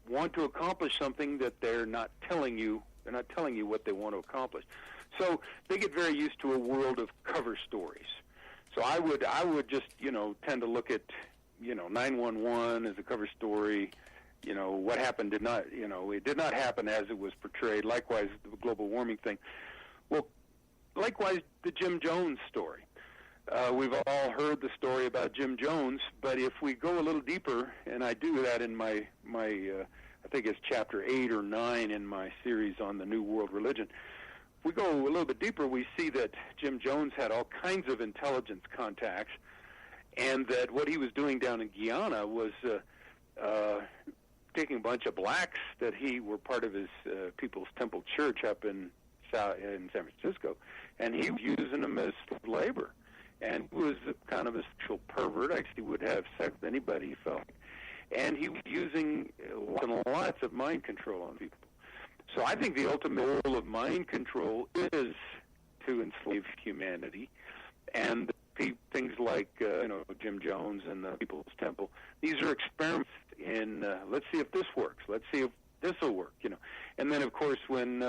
H: want to accomplish something that they're not telling you. They're not telling you what they want to accomplish. So they get very used to a world of cover stories. So I would just, tend to look at, 911 as a cover story. What happened did not, it did not happen as it was portrayed. Likewise, the global warming thing. Well, likewise, the Jim Jones story. We've all heard the story about Jim Jones, but if we go a little deeper, and I do that in my I think it's chapter 8 or 9 in my series on the New World Religion. If we go a little bit deeper, we see that Jim Jones had all kinds of intelligence contacts, and that what he was doing down in Guyana was taking a bunch of blacks that were part of his People's Temple Church up in San Francisco, and he was using them as labor. And he was kind of a sexual pervert. Actually, he would have sex with anybody he felt. And he was using lots of mind control on people. So I think the ultimate goal of mind control is to enslave humanity. And things like, Jim Jones and the People's Temple, these are experiments in, let's see if this works. Let's see if this will work, And then, of course, when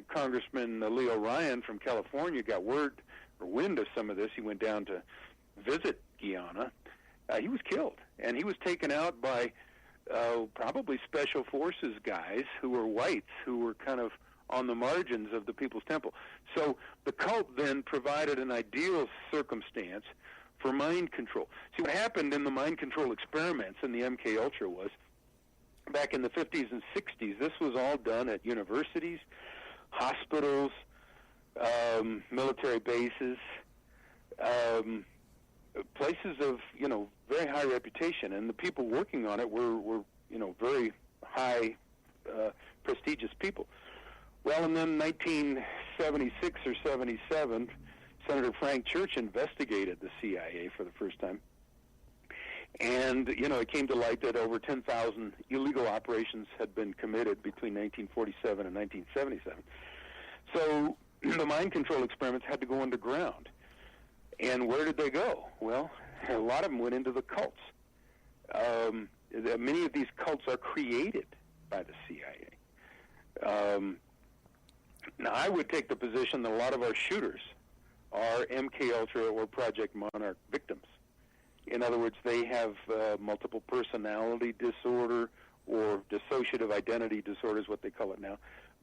H: Congressman Leo Ryan from California got wind of some of this, he went down to visit Guyana. He was killed, and he was taken out by probably special forces guys who were whites, who were kind of on the margins of the People's Temple. So the cult then provided an ideal circumstance for mind control. See, what happened in the mind control experiments in the MK Ultra was, back in the 50s and 60s, this was all done at universities, hospitals, military bases, places of very high reputation, and the people working on it were very high prestigious people. Well, in the 76 or 77, Senator Frank Church investigated the CIA for the first time. And, it came to light that over 10,000 illegal operations had been committed between 1947 and 1977. So the mind control experiments had to go underground. And where did they go? Well, a lot of them went into the cults. Many of these cults are created by the CIA. Now, I would take the position that a lot of our shooters are MKUltra or Project Monarch victims. In other words, they have multiple personality disorder or dissociative identity disorder is what they call it now,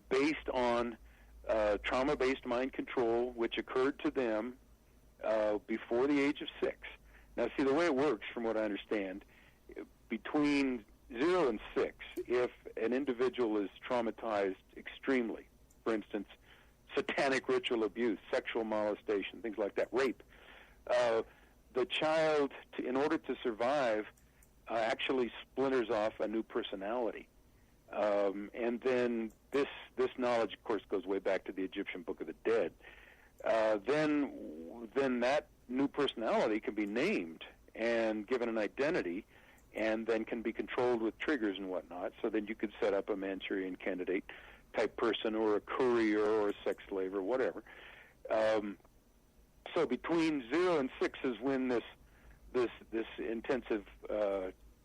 H: based on trauma-based mind control, which occurred to them before the age of 6. Now, see, the way it works, from what I understand, between 0 and 6, if an individual is traumatized extremely, for instance, satanic ritual abuse, sexual molestation, things like that, rape, the child, in order to survive, actually splinters off a new personality. And then this knowledge, of course, goes way back to the Egyptian Book of the Dead. Then that new personality can be named and given an identity, and then can be controlled with triggers and whatnot. So then you could set up a Manchurian Candidate type person, or a courier, or a sex slave, or whatever. So between 0 and 6 is when this intensive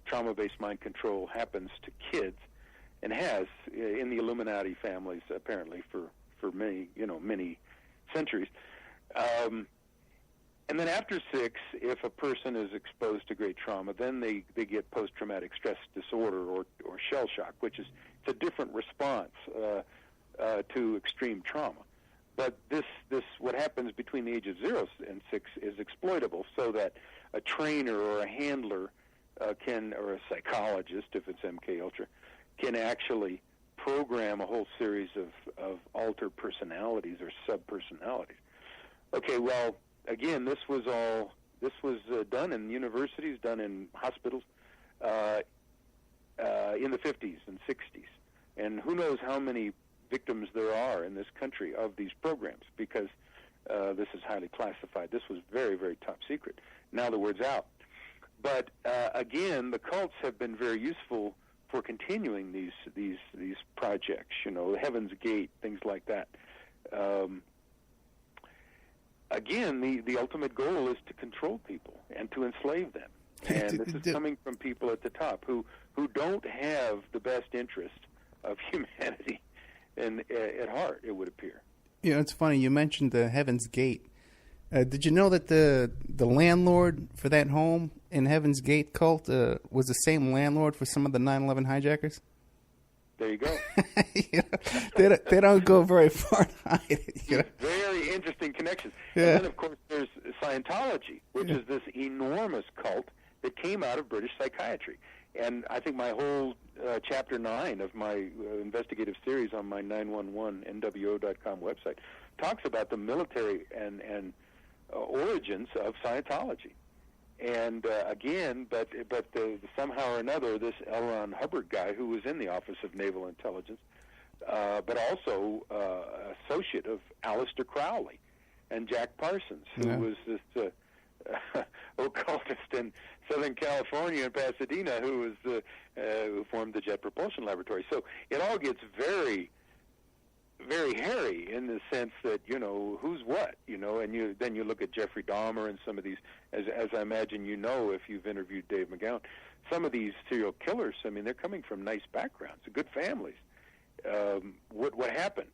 H: trauma-based mind control happens to kids, and has in the Illuminati families apparently for many centuries. And then after 6, if a person is exposed to great trauma, then they get post-traumatic stress disorder or shell shock, which is it's a different response to extreme trauma. But this what happens between the age of 0 and 6 is exploitable, so that a trainer or a handler or a psychologist, if it's MKUltra, can actually program a whole series of altered personalities or sub-personalities. Okay, well, again, this was done in universities, done in hospitals in the 50s and 60s. And who knows how many victims there are in this country of these programs, because this is highly classified. This was very, very top secret. Now the word's out. But again, the cults have been very useful for continuing these projects, Heaven's Gate, things like that. Again, the ultimate goal is to control people and to enslave them. And this is coming from people at the top who don't have the best interest of humanity at heart, it would appear.
B: It's funny. You mentioned the Heaven's Gate. Did you know that the landlord for that home in Heaven's Gate cult was the same landlord for some of the 9/11 hijackers?
H: There you go.
B: They don't go very far to hide it.
H: Very interesting connections.
B: Yeah.
H: And then, of course, there's Scientology, which is this enormous cult that came out of British psychiatry. And I think my whole Chapter 9 of my investigative series on my 911nwo.com website talks about the military and origins of Scientology. And again, but somehow or another, this L. Ron Hubbard guy, who was in the Office of Naval Intelligence, but also associate of Aleister Crowley and Jack Parsons, who was this occultist in Southern California and Pasadena, who formed the Jet Propulsion Laboratory. So it all gets very, very hairy in the sense that, who's what, and then you look at Jeffrey Dahmer and some of these, as I imagine if you've interviewed Dave McGowan, some of these serial killers, they're coming from nice backgrounds, good families. What happened?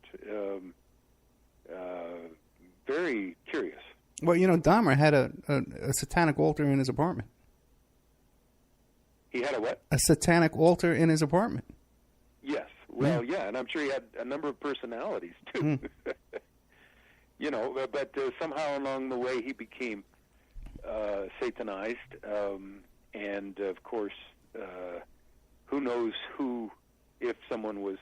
H: Very curious.
B: Well, Dahmer had a satanic altar in his apartment.
H: He had a what?
B: A satanic altar in his apartment.
H: Yes. Well, yeah, and I'm sure he had a number of personalities, too. But somehow along the way he became Satanized, and, of course, who knows if someone was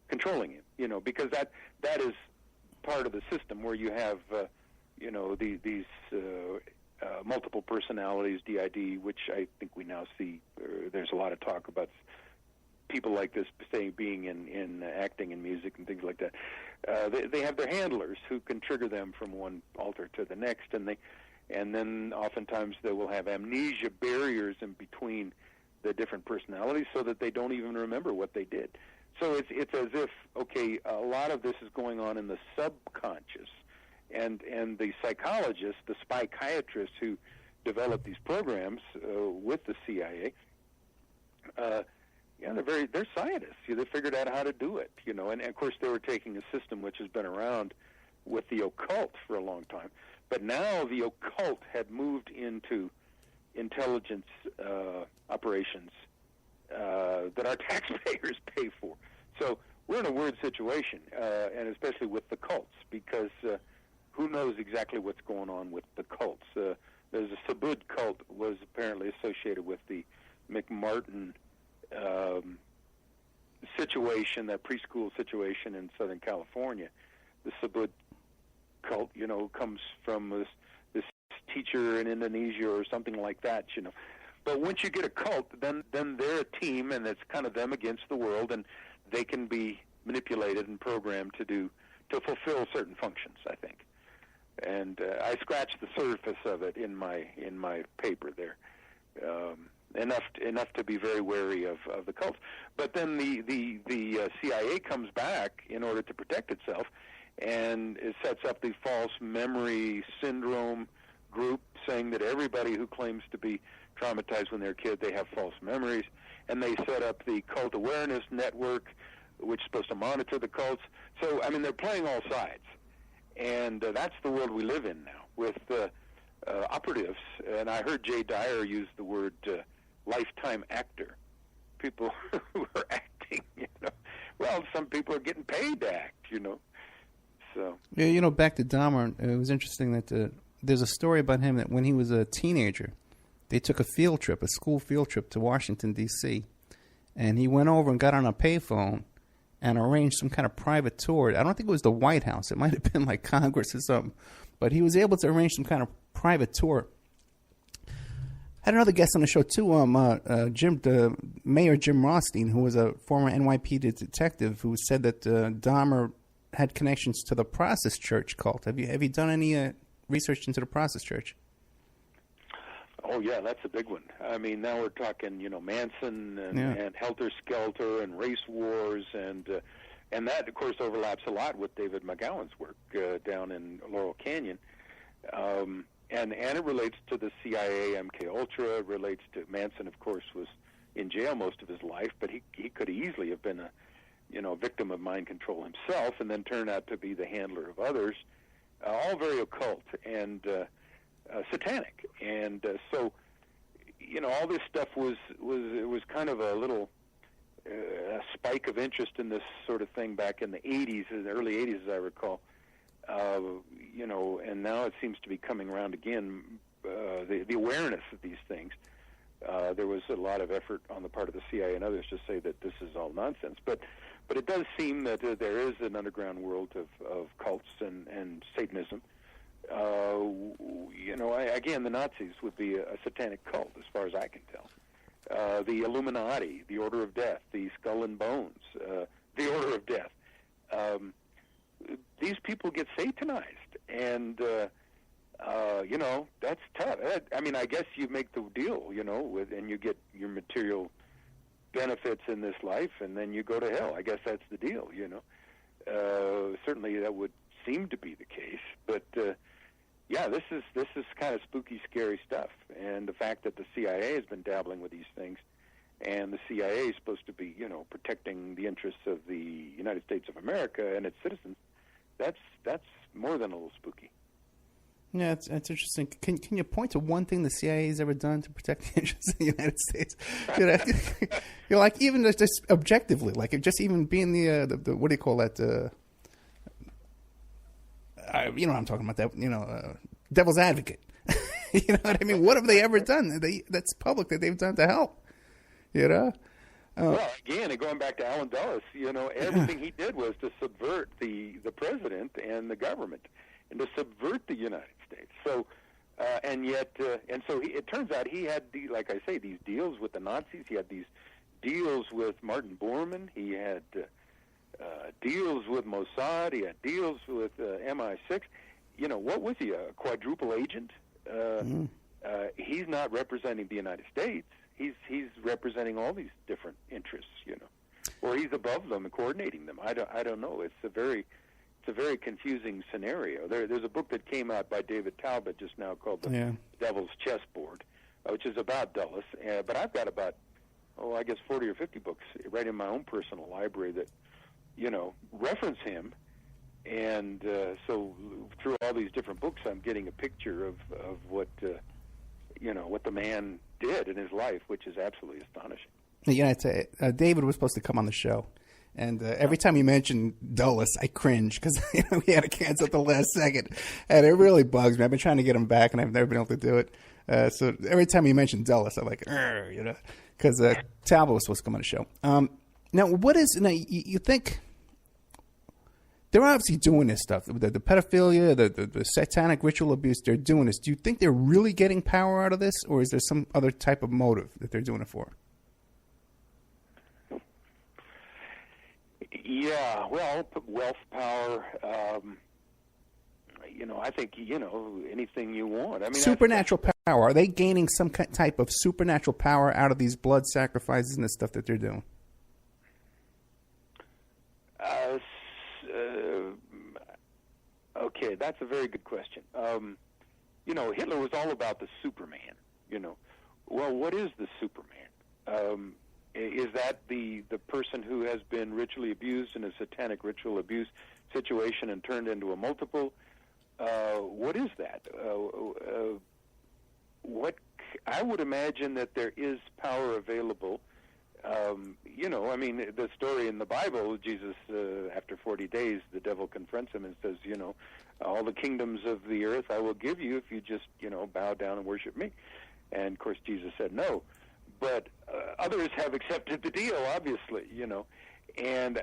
H: controlling him, because that is part of the system where you have, these multiple personalities, DID, which I think we now see, there's a lot of talk about people like this, say, being in acting and music and things like that, they have their handlers who can trigger them from one altar to the next, and then oftentimes they will have amnesia barriers in between the different personalities so that they don't even remember what they did. So it's as if, okay, a lot of this is going on in the subconscious, and the psychologists, the psychiatrists who develop these programs with the CIA, they're scientists. They figured out how to do it, and of course they were taking a system which has been around with the occult for a long time, but now the occult had moved into intelligence operations that our taxpayers pay for. So we're in a weird situation, and especially with the cults, because who knows exactly what's going on with the cults. There's a Sabud cult was apparently associated with the McMartin situation, that preschool situation in Southern California. The Sabud cult, comes from this teacher in Indonesia or something like that, But once you get a cult, then they're a team, and it's kind of them against the world, and they can be manipulated and programmed to fulfill certain functions, I think. And I scratched the surface of it in my paper there, enough to be very wary of the cults. But then the CIA comes back in order to protect itself, and it sets up the false memory syndrome group, saying that everybody who claims to be traumatized when they're a kid, they have false memories, and they set up the Cult Awareness Network, which is supposed to monitor the cults. So, they're playing all sides, and that's the world we live in now, with operatives, and I heard Jay Dyer use the word lifetime actor, people who are acting, Well, some people are getting paid to act, So.
B: Yeah, back to Dahmer, it was interesting that there's a story about him that when he was a teenager, they took a school field trip to Washington, D.C., and he went over and got on a payphone and arranged some kind of private tour. I don't think it was the White House. It might have been like Congress or something. But he was able to arrange some kind of private tour. I had another guest on the show, too, Mayor Jim Rothstein, who was a former NYPD detective, who said that Dahmer had connections to the Process Church cult. Have you done any research into the Process Church?
H: Oh, yeah, that's a big one. Now we're talking, Manson and Helter Skelter and race wars, and that, of course, overlaps a lot with David McGowan's work down in Laurel Canyon. And it relates to the CIA, MK Ultra. It relates to Manson, of course, was in jail most of his life, but he could easily have been a victim of mind control himself, and then turned out to be the handler of others. All very occult and satanic, and so all this stuff was kind of a little spike of interest in this sort of thing back in the 80s, in the early 80s, as I recall. And now it seems to be coming around again. The awareness of these things. There was a lot of effort on the part of the CIA and others to say that this is all nonsense, but it does seem that there is an underground world of cults and Satanism. Again, the Nazis would be a satanic cult, as far as I can tell. The Illuminati, the Order of Death, the Skull and Bones, the Order of Death. These people get satanized, and that's tough. I guess you make the deal, and you get your material benefits in this life, and then you go to hell. I guess that's the deal, Certainly that would seem to be the case, but yeah, this is kind of spooky, scary stuff. And the fact that the CIA has been dabbling with these things, and the CIA is supposed to be, protecting the interests of the United States of America and its citizens, that's more than a little spooky.
B: Yeah, it's interesting. Can you point to one thing the CIA has ever done to protect the interests of the United States? Like even just objectively, like just even being the what do you call that? You know what I'm talking about, that, devil's advocate. You know what I mean? What have they ever done that's public that they've done to help?
H: Well, again, and going back to Allen Dulles, everything he did was to subvert the president and the government, and to subvert the United States. So, it turns out he had, like I say, these deals with the Nazis. He had these deals with Martin Bormann. He had deals with Mossad. He had deals with MI6. You know, what was he, a quadruple agent? He's not representing the United States. He's representing all these different interests, you know, or he's above them and coordinating them. I don't know. It's a very confusing scenario. There's a book that came out by David Talbot just now called The Devil's Chessboard, which is about Dulles. But I've got about, I guess 40 or 50 books right in my own personal library that, you know, reference him. And so through all these different books, I'm getting a picture of what, you know, what the man did in his life, which is absolutely astonishing.
B: Yeah, David was supposed to come on the show. And every time you mention Dulles, I cringe because we had to cancel at the last second. And it really bugs me. I've been trying to get him back, and I've never been able to do it. So every time you mention Dulles, I'm like, you know, because Talbot was supposed to come on the show. Now, you think they're obviously doing this stuff, the pedophilia, the satanic ritual abuse, they're doing this. Do you think they're really getting power out of this, or is there some other type of motive that they're doing it for?
H: Yeah, well, wealth, power, you know, I think, you know, anything you want. I mean,
B: supernatural power. Are they gaining some type of supernatural power out of these blood sacrifices and the stuff that they're doing?
H: Okay, that's a very good question. You know, Hitler was all about the Superman, you know. Well, what is the Superman? Is that the person who has been ritually abused in a satanic ritual abuse situation and turned into a multiple? What is that? What I would imagine that there is power available. You know, I mean, the story in the Bible, Jesus, after 40 days, the devil confronts him and says, you know, all the kingdoms of the earth I will give you if you just, you know, bow down and worship me. And, of course, Jesus said no. But others have accepted the deal, obviously, you know. And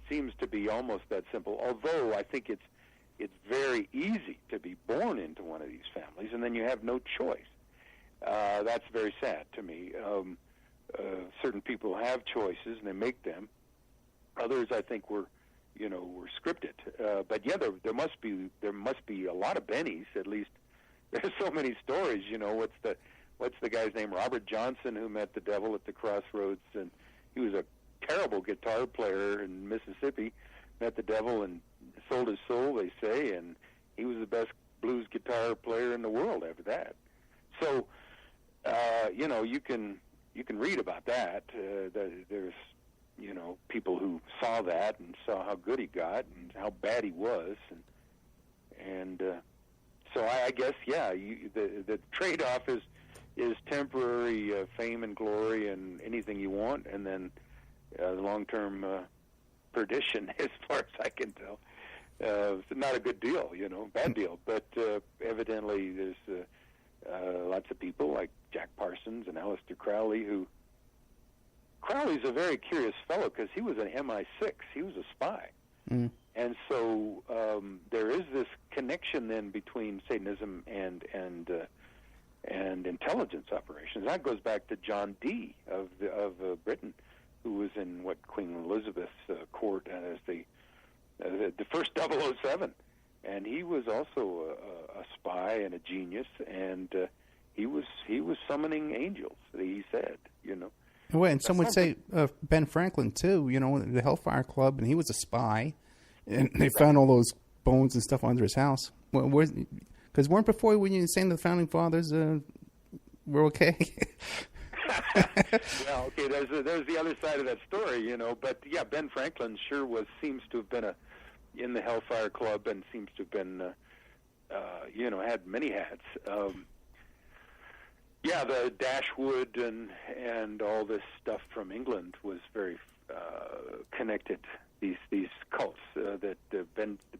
H: seems to be almost that simple, although I think it's very easy to be born into one of these families, and then you have no choice. That's very sad to me. Certain people have choices, and they make them. Others, I think, were scripted. But yeah, there must be a lot of bennies. At least there's so many stories. You know, what's the guy's name? Robert Johnson, who met the devil at the crossroads, and he was a terrible guitar player in Mississippi. Met the devil and sold his soul, they say, and he was the best blues guitar player in the world after that. So, you know, you can read about that. There's, you know, people who saw that and saw how good he got and how bad he was, and so I guess, yeah, the trade-off is temporary fame and glory and anything you want, and then long-term perdition, as far as I can tell. It's not a good deal, you know, bad deal. But evidently there's lots of people like Jack Parsons and Aleister Crowley Crowley's a very curious fellow because he was an MI6. He was a spy. Mm. And so there is this connection then between Satanism and intelligence operations. That goes back to John Dee of Britain, who was in Queen Elizabeth's court as the first 007, and he was also a spy and a genius, and he was summoning angels. He said, you know.
B: Well, and some would say Ben Franklin too. You know, the Hellfire Club, and he was a spy, and they found all those bones and stuff under his house. Because weren't before when you were saying the founding fathers were okay?
H: Well, okay, there's the other side of that story, you know. But yeah, Ben Franklin sure seems to have been in the Hellfire Club and seems to have been, you know, had many hats. Yeah, the Dashwood and all this stuff from England was very connected. These cults that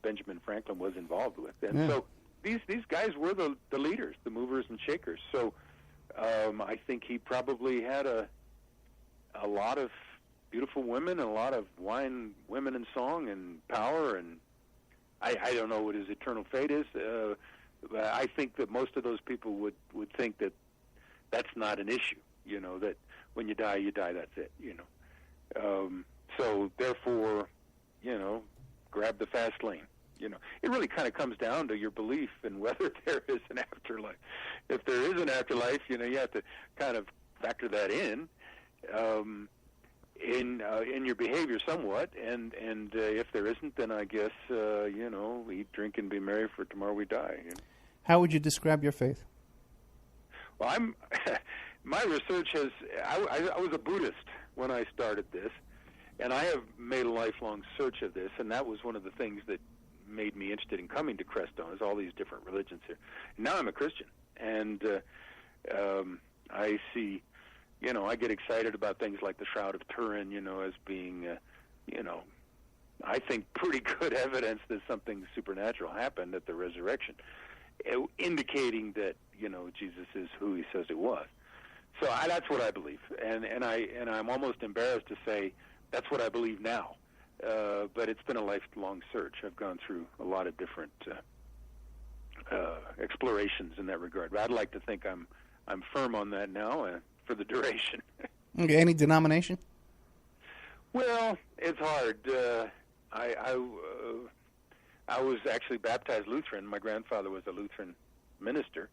H: Benjamin Franklin was involved with, and so these guys were the leaders, the movers and shakers. So I think he probably had a lot of beautiful women and a lot of wine, women, and song and power, and I don't know what his eternal fate is. I think that most of those people would think that that's not an issue. You know, that when you die, that's it, So therefore, grab the fast lane. It really kind of comes down to your belief in whether there is an afterlife. If there is an afterlife, you have to kind of factor that in your behavior somewhat. And if there isn't, then I guess eat, drink, and be merry, for tomorrow we die.
B: How would you describe your faith?
H: Well, my research has. I was a Buddhist when I started this, and I have made a lifelong search of this, and that was one of the things that made me interested in coming to Crestone, is all these different religions here. And now I'm a Christian, and I see, I get excited about things like the Shroud of Turin, as being, I think pretty good evidence that something supernatural happened at the resurrection, indicating that, Jesus is who he says he was. So that's what I believe, and I'm almost embarrassed to say that's what I believe now. But it's been a lifelong search. I've gone through a lot of different explorations in that regard. But I'd like to think I'm firm on that now for the duration.
B: Okay. Any denomination?
H: Well, it's hard. I was actually baptized Lutheran. My grandfather was a Lutheran minister,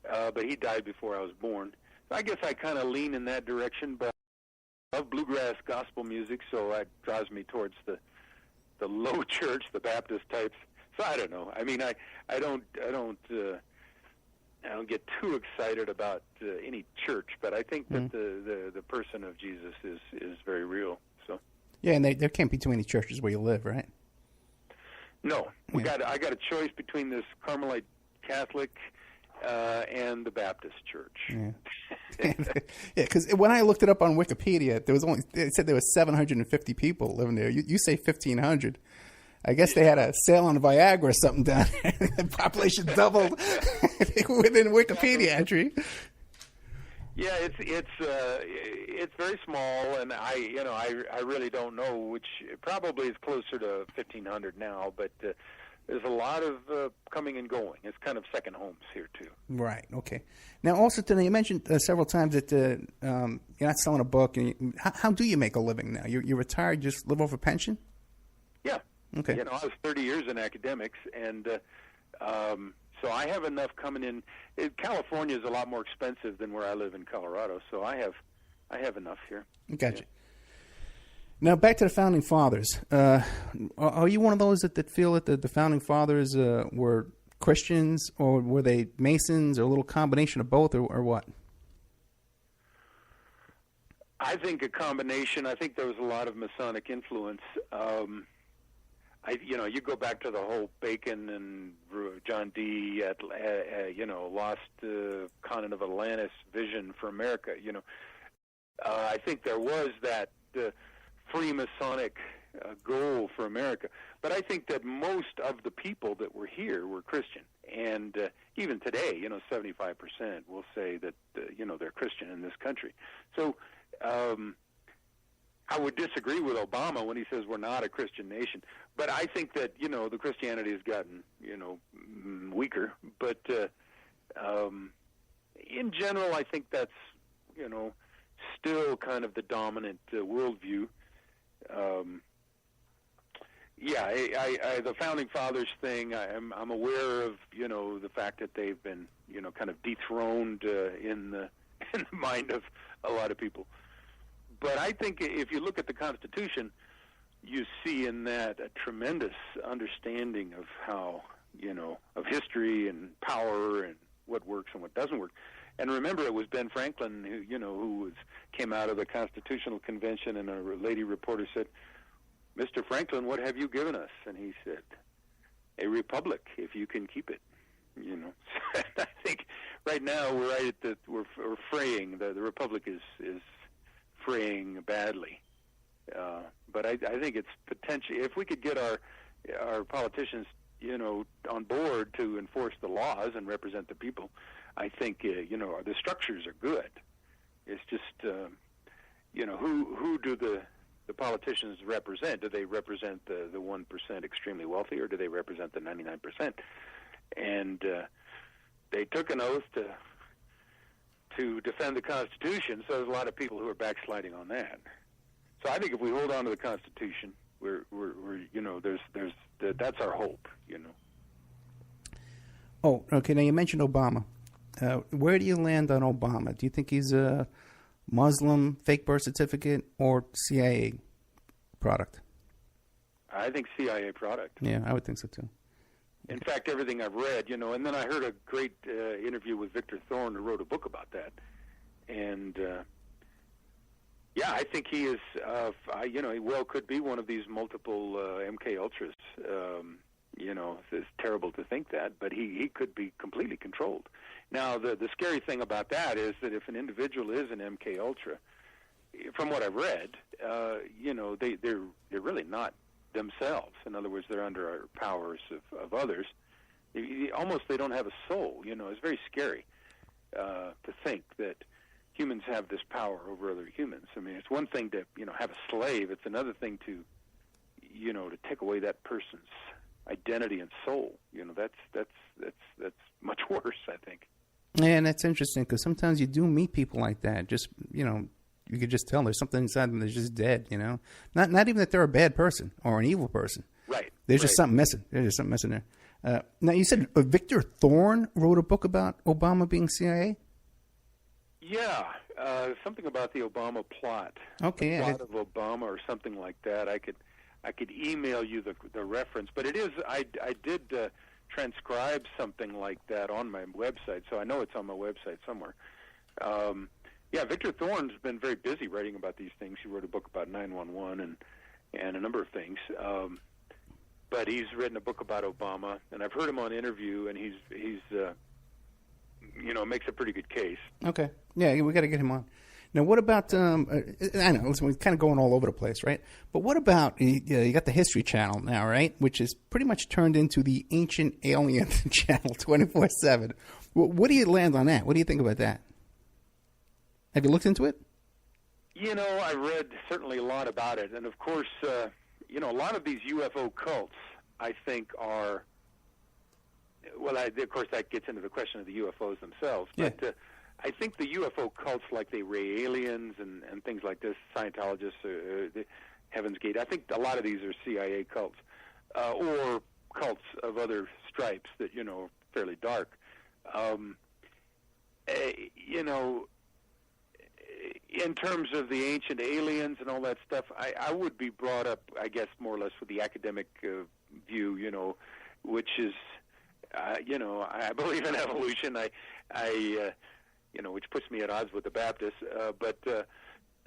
H: but he died before I was born. So I guess I kind of lean in that direction, but I love bluegrass gospel music, so that draws me towards the low church, the Baptist types. So I don't know. I mean, I don't get too excited about any church, but I think that the person of Jesus is very real. So
B: yeah, and there can't be too many churches where you live, right?
H: No, I got a choice between this Carmelite Catholic and the Baptist Church.
B: Yeah, yeah. Because when I looked it up on Wikipedia, it said there was 750 people living there. You say 1,500. I guess they had a sale on Viagra or something down there. The population doubled within Wikipedia entry.
H: Yeah, it's very small, and I really don't know, which probably is closer to 1,500 now, but there's a lot of coming and going. It's kind of second homes here too.
B: Right. Okay. Now, also today you mentioned several times that you're not selling a book. And how do you make a living now? You're retired, just live off a pension?
H: Yeah.
B: Okay.
H: I was 30 years in academics, and so I have enough coming in. California is a lot more expensive than where I live in Colorado, so I have enough here.
B: Gotcha. Now, back to the Founding Fathers. Are you one of those that feel that the Founding Fathers were Christians, or were they Masons, or a little combination of both, or what?
H: I think a combination. I think there was a lot of Masonic influence. You go back to the whole Bacon and John Dee lost continent of Atlantis vision for America. I think there was that Freemasonic goal for America. But I think that most of the people that were here were Christian. And even today, 75% will say that, they're Christian in this country. So I would disagree with Obama when he says we're not a Christian nation. But I think that, the Christianity has gotten, weaker. But in general, I think that's, still kind of the dominant worldview. The Founding Fathers thing, I'm aware of, the fact that they've been, kind of dethroned in the mind of a lot of people. But I think if you look at the Constitution, you see in that a tremendous understanding of how, of history and power and what works and what doesn't work. And remember, it was Ben Franklin who came out of the Constitutional Convention, and a lady reporter said, "Mr. Franklin, what have you given us?" And he said, "A republic, if you can keep it." So I think right now we're right at we're fraying. The republic is fraying badly. But I think it's potentially, if we could get our politicians, on board to enforce the laws and represent the people, I think, the structures are good. It's just, who do the politicians represent? Do they represent the 1% extremely wealthy, or do they represent the 99%? And they took an oath to defend the Constitution. So there's a lot of people who are backsliding on that. So I think if we hold on to the Constitution, we're that's our hope,
B: Oh, okay. Now you mentioned Obama. Where do you land on Obama? Do you think he's a Muslim, fake birth certificate, or CIA product?
H: I think CIA product.
B: Yeah, I would think so too.
H: In fact, everything I've read, and then I heard a great interview with Victor Thorne, who wrote a book about that. And, I think he is, he well could be one of these multiple MK Ultras. It's terrible to think that, but he could be completely controlled. Now, the scary thing about that is that if an individual is an MK Ultra, from what I've read, they're really not themselves. In other words, they're under powers of others. Almost they don't have a soul. It's very scary to think that humans have this power over other humans. I mean, it's one thing to have a slave. It's another thing to to take away that person's identity and soul. That's much worse, I think.
B: And that's interesting because sometimes you do meet people like that. Just you could just tell there's something inside them that's just dead. Not even that they're a bad person or an evil person.
H: Right.
B: There's just something missing. There's just something missing there. Now you said Victor Thorne wrote a book about Obama being CIA.
H: Yeah, something about the Obama plot.
B: Okay,
H: the plot of Obama or something like that. I could email you the reference, but it is I did transcribe something like that on my website, so I know it's on my website somewhere. Victor Thorne's been very busy writing about these things. He wrote a book about 9/11 and a number of things. But he's written a book about Obama, and I've heard him on interview, and he's makes a pretty good case.
B: Okay. Yeah, we got to get him on. Now, what about, I know, we're kind of going all over the place, right? But what about, you got the History Channel now, right? Which is pretty much turned into the Ancient Alien Channel 24/7. What do you land on that? What do you think about that? Have you looked into it?
H: I read certainly a lot about it. And, of course, a lot of these UFO cults, I think, are... Well, of course, that gets into the question of the UFOs themselves. But I think the UFO cults, like the Ray Aliens and things like this, Scientologists, the Heaven's Gate, I think a lot of these are CIA cults or cults of other stripes that, are fairly dark. In terms of the ancient aliens and all that stuff, I would be brought up, I guess, more or less with the academic view, which is... I believe in evolution. Which puts me at odds with the Baptists. But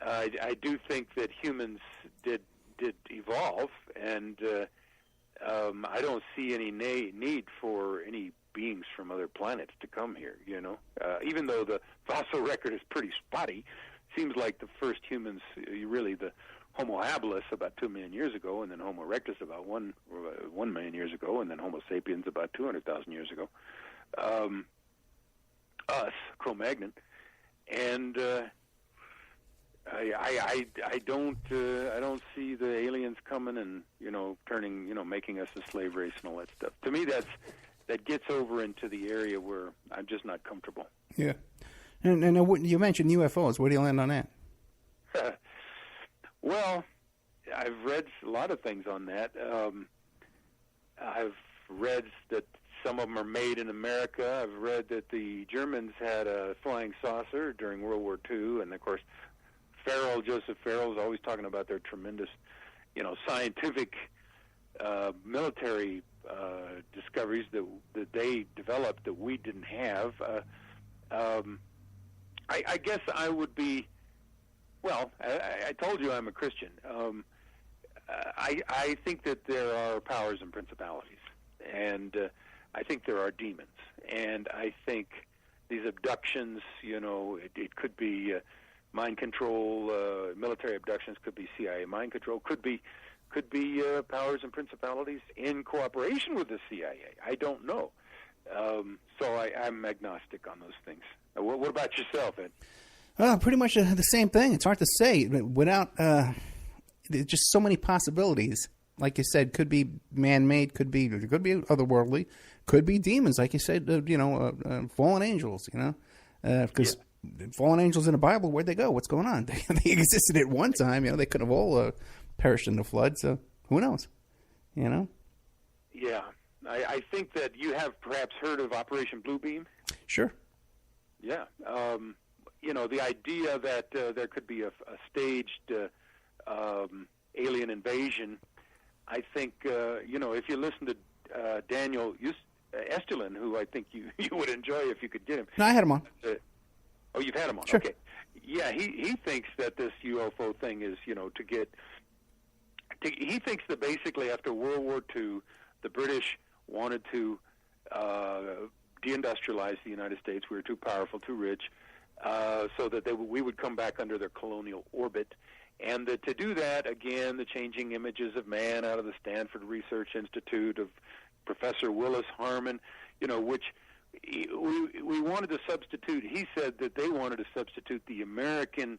H: I do think that humans did evolve, and I don't see any need for any beings from other planets to come here. Even though the fossil record is pretty spotty, seems like the first humans, really the Homo habilis about 2 million years ago, and then Homo erectus about 1 million years ago, and then Homo sapiens about 200,000 years ago. Us, Cro-Magnon, and I don't see the aliens coming and making us a slave race and all that stuff. To me, that gets over into the area where I'm just not comfortable.
B: Yeah, and you mentioned UFOs. Where do you land on that?
H: Well, I've read a lot of things on that. I've read that some of them are made in America. I've read that the Germans had a flying saucer during World War II, and of course, Joseph Farrell is always talking about their tremendous, scientific, military discoveries that they developed that we didn't have. I guess I would be. Well, I told you I'm a Christian. I think that there are powers and principalities, and I think there are demons. And I think these abductions, it could be mind control, military abductions, could be CIA mind control, could be powers and principalities in cooperation with the CIA. I don't know. So I'm agnostic on those things. What about yourself, Ed?
B: Pretty much the same thing. It's hard to say without there's just so many possibilities. Like you said, could be man-made, could be otherworldly, could be demons. Like you said, fallen angels. Because fallen angels in the Bible, where'd they go? What's going on? They existed at one time. They could have all perished in the flood. So who knows?
H: Yeah, I think that you have perhaps heard of Operation Bluebeam.
B: Sure.
H: Yeah. The idea that there could be a staged alien invasion. I think if you listen to Daniel Estulin, who I think you would enjoy if you could get him.
B: No, I had him on.
H: Oh, you've had him on.
B: Sure.
H: Okay. Yeah, he thinks that this UFO thing is he thinks that basically after World War II, the British wanted to deindustrialize the United States. We were too powerful, too rich, so that we would come back under their colonial orbit. And to do that, again, the changing images of man out of the Stanford Research Institute of Professor Willis Harman, which we wanted to substitute. He said that they wanted to substitute the American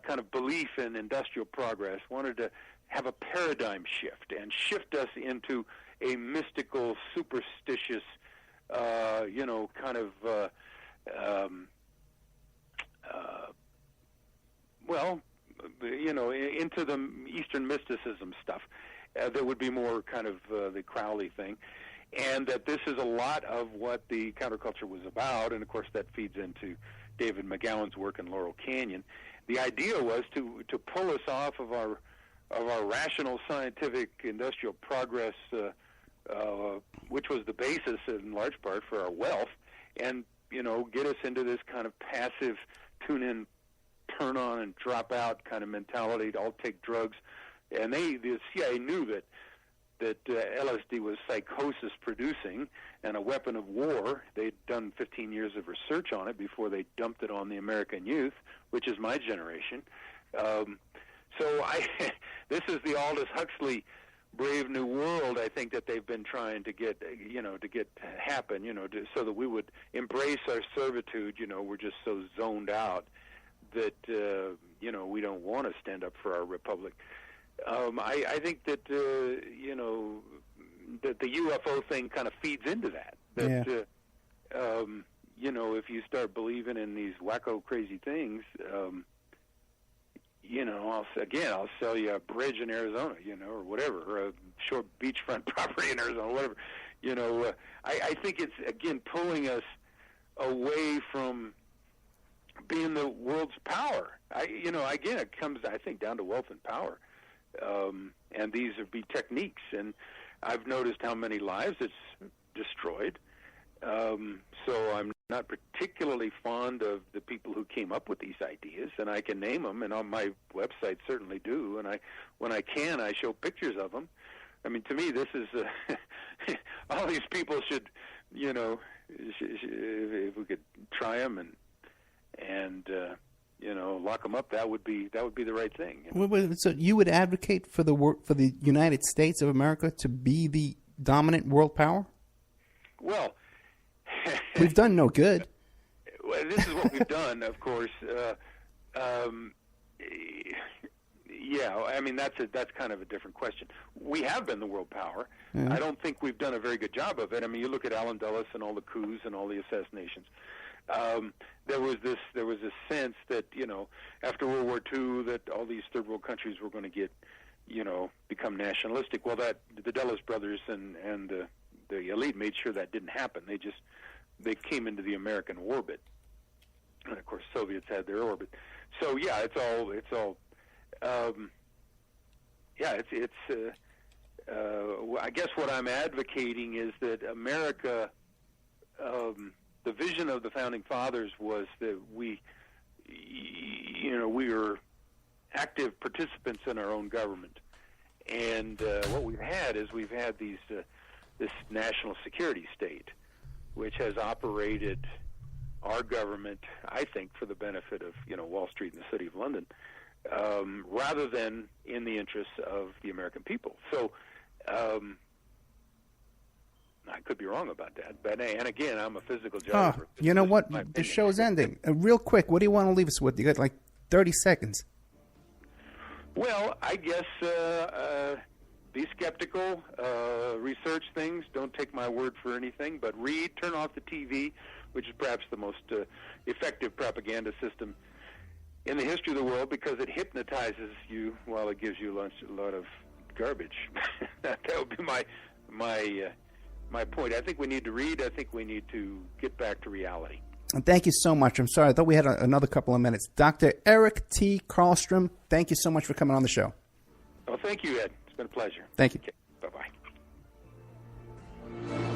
H: kind of belief in industrial progress, wanted to have a paradigm shift and shift us into a mystical, superstitious, into the Eastern mysticism stuff. That would be more kind of the Crowley thing. And that this is a lot of what the counterculture was about, and of course that feeds into David McGowan's work in Laurel Canyon. The idea was to pull us off of our rational scientific industrial progress, which was the basis in large part for our wealth, and get us into this kind of passive tune in, turn on and drop out kind of mentality to all take drugs. And the CIA knew that LSD was psychosis producing and a weapon of war. They'd done 15 years of research on it before they dumped it on the American youth, which is my generation. This is the Aldous Huxley Brave New World, I think, that they've been trying to get happen, so that we would embrace our servitude. We're just so zoned out that, we don't want to stand up for our republic. I think that, that the UFO thing kind of feeds into that. If you start believing in these wacko, crazy things, I'll sell you a bridge in Arizona, or whatever, or a short beachfront property in Arizona, whatever. I think it's, again, pulling us away from being the world's power. Again, it comes, I think, down to wealth and power. And these would be techniques, and I've noticed how many lives it's destroyed. So I'm not particularly fond of the people who came up with these ideas, and I can name them, and on my website certainly do. And when I can, I show pictures of them. I mean, to me, this is all these people should, if we could try them and lock them up, that would be the right thing.
B: So you would advocate for the United States of America to be the dominant world power?
H: Well,
B: we've done no good.
H: Well, this is what we've done, of course. I mean, that's kind of a different question. We have been the world power.
B: Yeah.
H: I don't think we've done a very good job of it. I mean, you look at Allen Dulles and all the coups and all the assassinations. There was this sense that, after World War II, that all these third world countries were going to get, become nationalistic. Well, the Dulles brothers and the elite made sure that didn't happen. They came into the American orbit, and of course, Soviets had their orbit. So yeah, it's all. I guess what I'm advocating is that America. The vision of the founding fathers was that we were active participants in our own government, and what we've had is this national security state, which has operated our government, I think, for the benefit of Wall Street and the City of London, rather than in the interests of the American people. So. I could be wrong about that, and again, I'm a physical geographer.
B: You know what? The show's ending. Real quick, what do you want to leave us with? You got like 30 seconds.
H: Well, I guess be skeptical, research things. Don't take my word for anything, but turn off the TV, which is perhaps the most effective propaganda system in the history of the world, because it hypnotizes you while it gives you a lot of garbage. That would be my point. I think we need to read. I think we need to get back to reality.
B: And thank you so much. I'm sorry, I thought we had another couple of minutes. Dr. Eric T. Karlstrom, thank you so much for coming on the show.
H: Oh, thank you, Ed. It's been a pleasure.
B: Thank you.
H: Okay. Bye-bye.